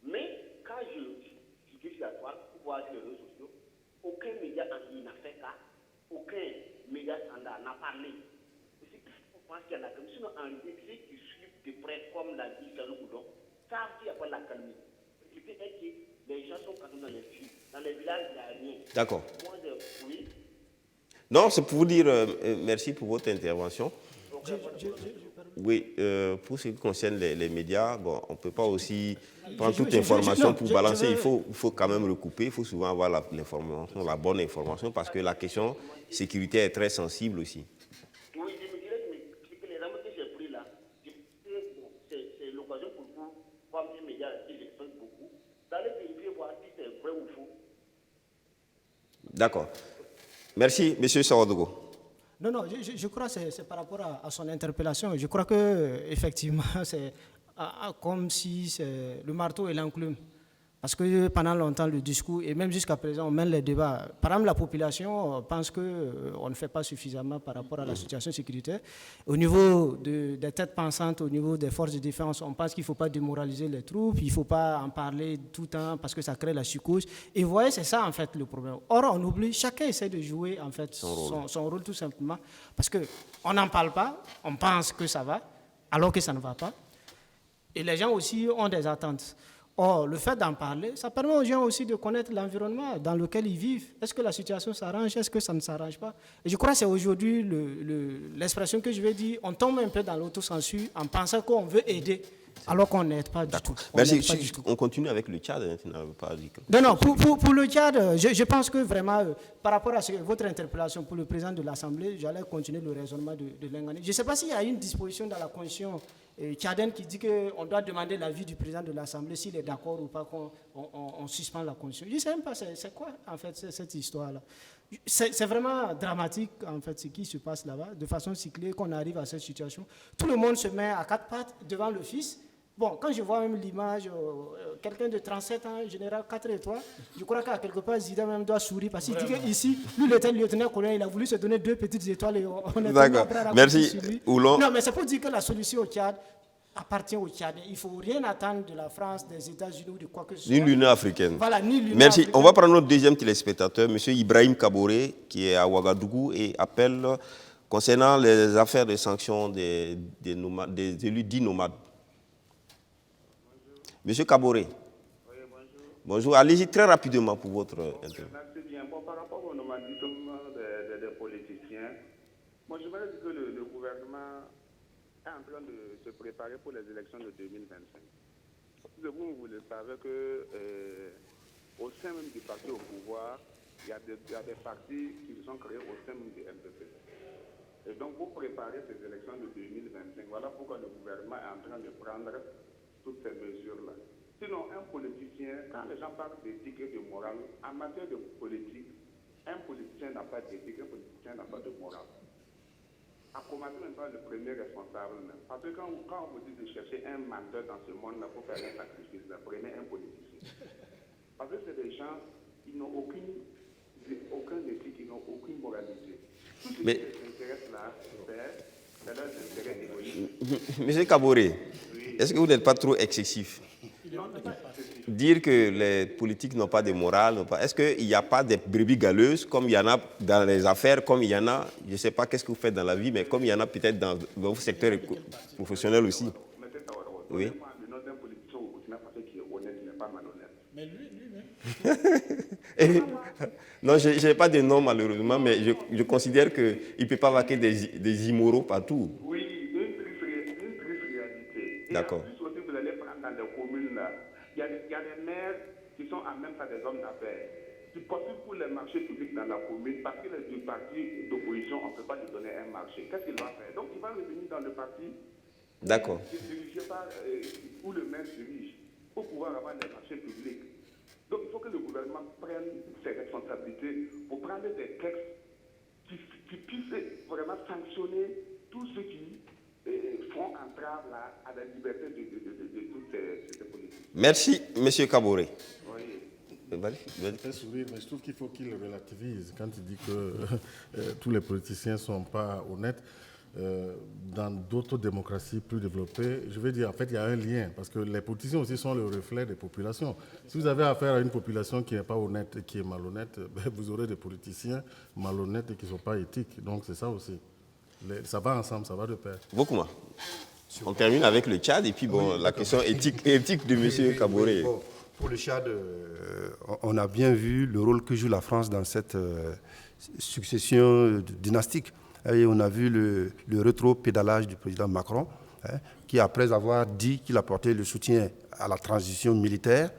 Mais quand je suis sur la toile, pour voir sur les réseaux sociaux, aucun média en ligne n'a fait cas, aucun média standard n'a parlé. Et c'est ce qu'on pense qu'il y a la calmie. Sinon, en réalité, ceux qui suivent de près, comme l'a dit Salou Boudon, savent qu'il n'y a pas la calmie. Le fait est que les gens sont cantonnés dans les villes. Dans les villages, il n'y a rien. D'accord. Oui. Non, c'est pour vous dire merci pour votre intervention. Oui, pour ce qui concerne les médias, bon, on ne peut pas aussi prendre toute information pour balancer. Il faut quand même recouper. Il faut souvent avoir l'information, la bonne information, parce que la question sécuritaire est très sensible aussi. Oui, je me dirais que les armes que j'ai prises là, simplement, comme un média qui l'exprime beaucoup, d'aller vérifier voir si c'est vrai ou faux. D'accord. Merci, M. Sawadogo. Non, je crois que c'est par rapport à son interpellation. Je crois que effectivement, c'est comme si c'est le marteau et l'enclume. Parce que pendant longtemps, le discours, et même jusqu'à présent, on mène les débats. Par exemple, la population pense qu'on ne fait pas suffisamment par rapport à la situation sécuritaire. Au niveau des têtes pensantes, au niveau des forces de défense, on pense qu'il ne faut pas démoraliser les troupes, il ne faut pas en parler tout le temps parce que ça crée la psychose. Et vous voyez, c'est ça en fait le problème. Or, on oublie, chacun essaie de jouer en fait son rôle tout simplement. Parce qu'on n'en parle pas, on pense que ça va, alors que ça ne va pas. Et les gens aussi ont des attentes. Or, le fait d'en parler, ça permet aux gens aussi de connaître l'environnement dans lequel ils vivent. Est-ce que la situation s'arrange? Est-ce que ça ne s'arrange pas? Et je crois que c'est aujourd'hui l'expression que je vais dire, on tombe un peu dans l'autocensure en pensant qu'on veut aider, alors qu'on n'aide pas du tout. Merci. On continue avec le Tchad. Non, pour le Tchad, je pense que vraiment, par rapport à votre interpellation pour le président de l'Assemblée, j'allais continuer le raisonnement de Lengani. Je ne sais pas s'il y a une disposition dans la Constitution tchadienne qui dit qu'on doit demander l'avis du président de l'Assemblée s'il est d'accord ou pas qu'on suspend la Constitution. Je ne sais même pas c'est quoi en fait cette histoire-là. C'est vraiment dramatique en fait ce qui se passe là-bas, de façon cyclée qu'on arrive à cette situation. Tout le monde se met à quatre pattes devant le fils. Bon, quand je vois même l'image, quelqu'un de 37 ans, général 4 étoiles, je crois qu'à quelque part, Zida même doit sourire parce qu'il dit qu'ici, lui, il était lieutenant-colonel, il a voulu se donner 2 petites étoiles et on est d'accord. Merci. Non, mais c'est pour dire que la solution au Tchad appartient au Tchad. Il ne faut rien attendre de la France, des États-Unis ou de quoi que ce soit. Ni l'Union africaine. Voilà, ni l'Union Merci. africaine. On va prendre notre deuxième téléspectateur, M. Ibrahim Kaboré, qui est à Ouagadougou et appelle concernant les affaires de sanctions des élus dits nomades. Monsieur Kaboré. Oui, bonjour. Bonjour. Allez-y très rapidement pour votre interview. Merci bien. Bon, par rapport au nomadisme des politiciens, moi je voudrais dire que le gouvernement est en train de se préparer pour les élections de 2025. Vous le savez que au sein même du parti au pouvoir, il y a des partis qui se sont créés au sein même du MPP. Et donc pour préparer ces élections de 2025, voilà pourquoi le gouvernement est en train de prendre toutes ces mesures-là. Sinon, un politicien, quand les gens parlent d'éthique et de morale, en matière de politique, un politicien n'a pas d'éthique, un politicien n'a pas de morale. À commencer même par le premier responsable. Parce que quand on vous dit de chercher un menteur dans ce monde-là pour faire un sacrifice, prenez un politicien. Parce que c'est des gens, ils n'ont aucun éthique, ils n'ont aucune moralité. Tout ce qui les intéresse là, c'est leur intérêt égoïste. Monsieur Kaboré, est-ce que vous n'êtes pas trop excessif? Dire que les politiques n'ont pas de morale, est-ce qu'il n'y a pas des brebis galeuses comme il y en a dans les affaires, comme il y en a, je ne sais pas qu'est-ce que vous faites dans la vie, mais comme il y en a peut-être dans votre secteur professionnel aussi? Oui. Le nom d'un politicien au Burkina Faso qui est honnête, il n'est pas malhonnête. Mais lui-même. Non, je n'ai pas de nom malheureusement, mais je considère qu'il ne peut pas vaquer des immoraux partout. Oui, une triste réalité. D'accord. Et en plus aussi, vous allez prendre dans les communes là, il y a des maires qui sont en même temps des hommes d'affaires. C'est possible pour les marchés publics dans la commune, parce que les deux partis d'opposition, on ne peut pas lui donner un marché. Qu'est-ce qu'il va faire? Donc il va revenir dans le parti D'accord. dirigé par où le maire dirige, pour pouvoir avoir les marchés publics. Donc il faut que le gouvernement prenne ses responsabilités pour prendre des textes qui puissent vraiment sanctionner tous ceux qui font entrave à la liberté de toutes ces politiques. Merci, M. Kaboré. Oui. fait sourire, mais je trouve qu'il faut qu'il relativise quand il dit que tous les politiciens ne sont pas honnêtes. Dans d'autres démocraties plus développées, je veux dire, en fait, il y a un lien, parce que les politiciens aussi sont le reflet des populations. Si vous avez affaire à une population qui n'est pas honnête et qui est malhonnête, vous aurez des politiciens malhonnêtes et qui ne sont pas éthiques. Donc c'est ça aussi. Ça va ensemble, ça va de pair. Beaucoup. On termine avec le Tchad et puis bon, oui, la question éthique de M. Kaboré. Bon, pour le Tchad, on a bien vu le rôle que joue la France dans cette succession dynastique. Et on a vu le rétro-pédalage du président Macron, qui après avoir dit qu'il apportait le soutien à la transition militaire,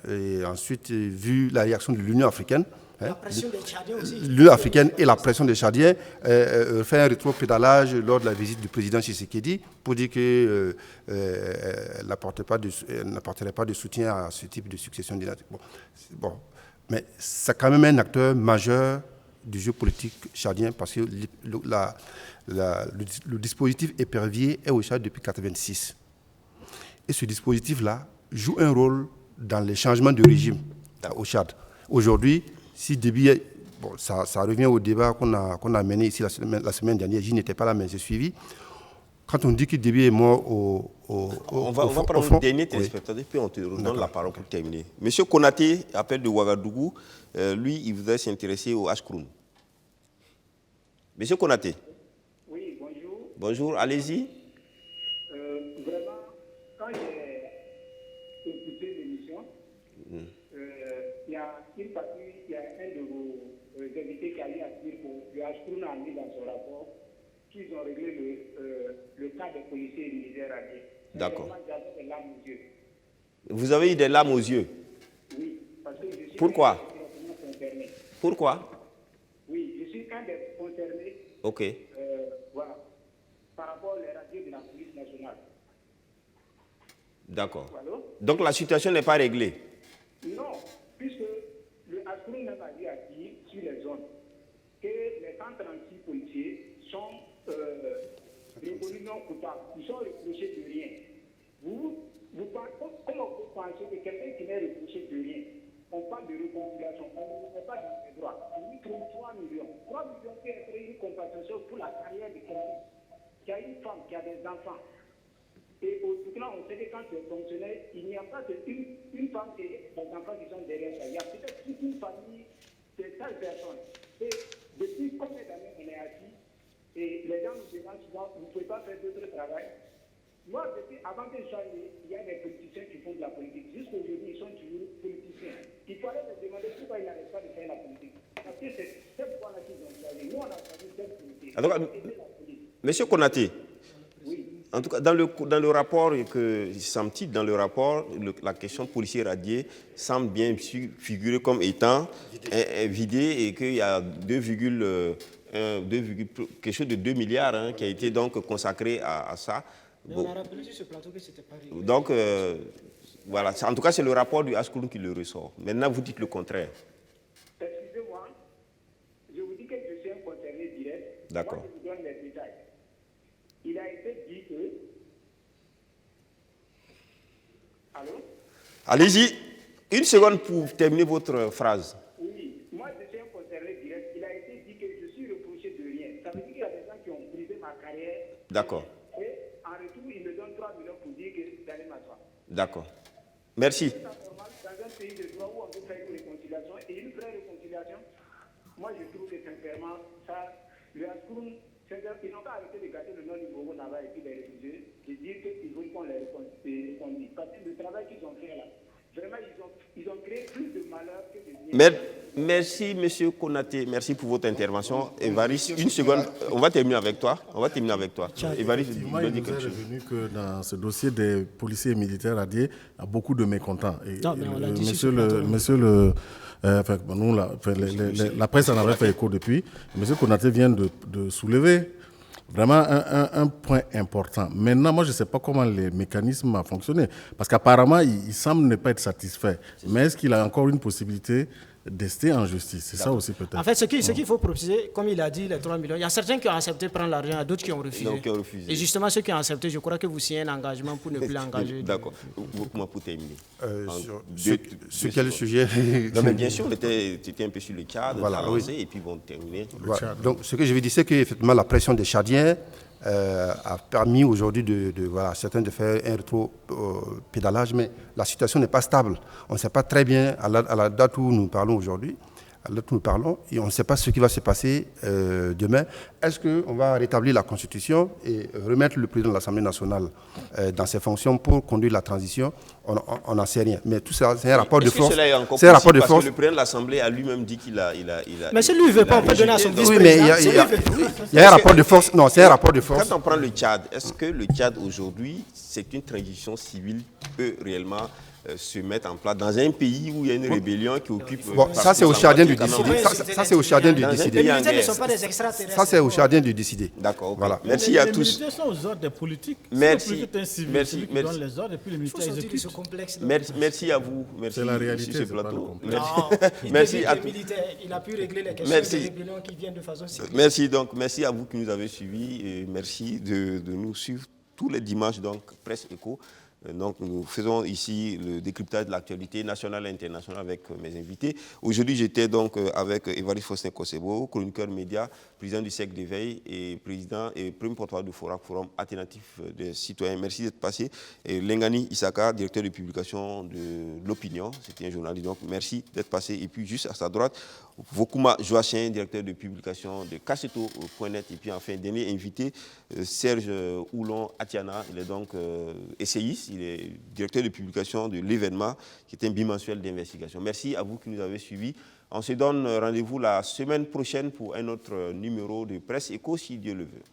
et ensuite vu la réaction de l'Union africaine, La pression des Tchadiens aussi. L'Union africaine et la pression des Tchadiens fait un rétropédalage lors de la visite du président Tshisekedi pour dire qu'elle n'apporterait pas de soutien à ce type de succession dynastique. Bon. Mais c'est quand même un acteur majeur du jeu politique tchadien parce que le dispositif épervier est au Tchad depuis 1986. Et ce dispositif-là joue un rôle dans les changements de régime au Tchad. Aujourd'hui, si Déby, ça revient au débat qu'on a mené ici la semaine dernière, j'y n'étais pas là, mais j'ai suivi. Quand on dit que Déby est mort on va prendre le dernier téléspectateur, puis on te redonne la parole pour terminer. Monsieur Konaté, appel de Ouagadougou, lui, il voudrait s'intéresser au Ashkroun. Monsieur Konaté. Oui, bonjour. Bonjour, allez-y. Vraiment, quand j'ai écouté l'émission, il y a une partie, il y a un de vos invités qui a dit que le Ashkroun a mis dans son rapport qu'ils ont réglé le cas des policiers et militaires radiés. D'accord. J'avais des larmes aux yeux. Vous avez eu des larmes aux yeux? Oui, parce que je suis Pourquoi? concerné. Pourquoi? Oui, je suis un des concernés. Ok. Voilà. Par rapport aux radios de la police nationale. D'accord. Allô? Donc la situation n'est pas réglée? Non, puisque le Ashkroun même a dit sur les zones que les 136 policiers sont reconnus non coupables. Ils sont reprochés de rien. Comment vous pensez que quelqu'un qui n'est reproché de rien, on parle de réconciliation, on ne met pas dans ses droits. On lui trouve 3 millions. 3 millions qui est une compensation pour la carrière de quelqu'un qui a une femme, qui a des enfants. Et au Burkina, on sait que quand tu es fonctionnaire, il n'y a pas qu'une femme et des enfants qui sont derrière ça. Il y a peut-être toute une famille de telles personnes. Et depuis combien d'années on est assis, et les gens nous demandent souvent, vous ne pouvez pas faire d'autres travail. Moi, depuis, avant que je sois né, il y a des politiciens qui font de la politique. Jusqu'aujourd'hui, ils sont toujours politiciens. Il fallait leur demander pourquoi ils n'arrêtent pas de faire la politique. Parce que c'est cette fois-là qu'ils ont choisi. Nous, on a choisi cette politique. Alors, Monsieur Konaté, en tout cas, dans le rapport que semble-t-il, dans le rapport, la question policier radié semble bien figurer comme étant vidée et qu'il y a quelque chose de 2 milliards qui a été donc consacré à ça. Mais on a rappelé sur ce plateau que c'était pas réglé. Donc, voilà. En tout cas, c'est le rapport du Ashkroun qui le ressort. Maintenant, vous dites le contraire. Excusez-moi, je vous dis que je suis un concerné direct. D'accord. Moi, je vous donne les détails. Il a été dit que... Allô? Allez-y. Une seconde pour terminer votre phrase. Oui, moi je suis un concerné direct. Il a été dit que je suis reproché de rien. Ça veut dire qu'il y a des gens qui ont brisé ma carrière. D'accord. Et en retour, ils me donnent 3 millions pour dire que d'aller m'asseoir. D'accord. Merci. C'est normal dans un pays de droit où on peut faire une réconciliation. Et une vraie réconciliation, moi je trouve que sincèrement, ça, le Ashkroun, ils n'ont pas arrêté de garder le nom du Bobo Nava et puis les réfugiés, de dire qu'ils veulent qu'on les réconcilie. Parce que le travail qu'ils ont fait là, vraiment, ils ont créé plus de malheur que de bien. Merci, Monsieur Konaté. Merci pour votre intervention. Évariste, une seconde. On va terminer avec toi. Évariste, il nous est revenu que dans ce dossier des policiers et militaires radiés, il y a beaucoup de mécontents. Et, Non, mais on l'a dit la presse en avait fait écho depuis. Monsieur Konaté vient de soulever vraiment un point important. Maintenant, moi, je ne sais pas comment les mécanismes ont fonctionné. Parce qu'apparemment, il semble ne pas être satisfait. Mais est-ce qu'il a encore une possibilité d'ester en justice? C'est ça aussi peut-être. En fait, ce qu'il faut préciser, comme il a dit, les 3 millions, il y a certains qui ont accepté de prendre l'argent, il y a d'autres qui ont refusé. Et justement, ceux qui ont accepté, je crois que vous signez un engagement pour ne plus l'engager. D'accord. Comment pour terminer? Sur quel sujet? Non, mais bien sûr, c'était un peu sur le Tchad, voilà, oui. Et puis bon, terminer. Voilà. Donc, ce que je veux dire, c'est qu'effectivement, la pression des Tchadiens a permis aujourd'hui certains de faire un rétro-pédalage, mais la situation n'est pas stable. On ne sait pas très bien, à la date où nous parlons aujourd'hui, et on ne sait pas ce qui va se passer demain. Est-ce qu'on va rétablir la Constitution et remettre le président de l'Assemblée nationale dans ses fonctions pour conduire la transition? On n'en sait rien. Mais tout ça, c'est un rapport de force. C'est un rapport de force. Parce que le président de l'Assemblée a lui-même dit qu'il a... Mais si lui ne veut pas, on peut donner à son vice-président. Oui, mais il y a un rapport de force. Non, c'est un rapport de force. Quand on prend le Tchad, est-ce que le Tchad aujourd'hui, c'est une transition civile qui peut réellement se mettent en place dans un pays où il y a une rébellion qui occupe... Bon, ça c'est au Chardien de décider. Ça c'est au Chardien de décider. Les militaires ne sont pas des extraterrestres. Ça c'est au Chardien de décider. D'accord, ok. Voilà. Merci à tous. Les militaires sont aux ordres des politiques. Merci. C'est le politique civil, Merci. celui qui Merci. donne les ordres et puis les Il faut militaires sortir de ce exécutent. complexe. Merci à vous. Merci C'est la réalité, sur ce c'est pas le plateau. complexe. Merci. Il Merci devient à tous. militaire. Il a pu régler les questions Merci. des rébellions qui viennent de façon civile. Merci à vous qui nous avez suivis et merci de nous suivre tous les dimanches, donc Presse Éco. Donc, nous faisons ici le décryptage de l'actualité nationale et internationale avec mes invités. Aujourd'hui, j'étais donc avec Évariste Faustin-Kossebo, chroniqueur média, président du cercle d'éveil et président et premier porte-parole du Forum alternatif des citoyens. Merci d'être passé. Et Lengani Isaka, directeur de publication de l'Opinion, c'était un journaliste, donc merci d'être passé. Et puis juste à sa droite, Vokuma Joachim, directeur de publication de Kasseto.net. Et puis enfin, dernier invité, Serge Oulon Atiana, il est donc essayiste. Il est directeur de publication de l'événement, qui est un bimensuel d'investigation. Merci à vous qui nous avez suivis. On se donne rendez-vous la semaine prochaine pour un autre numéro de Presse Éco, si Dieu le veut.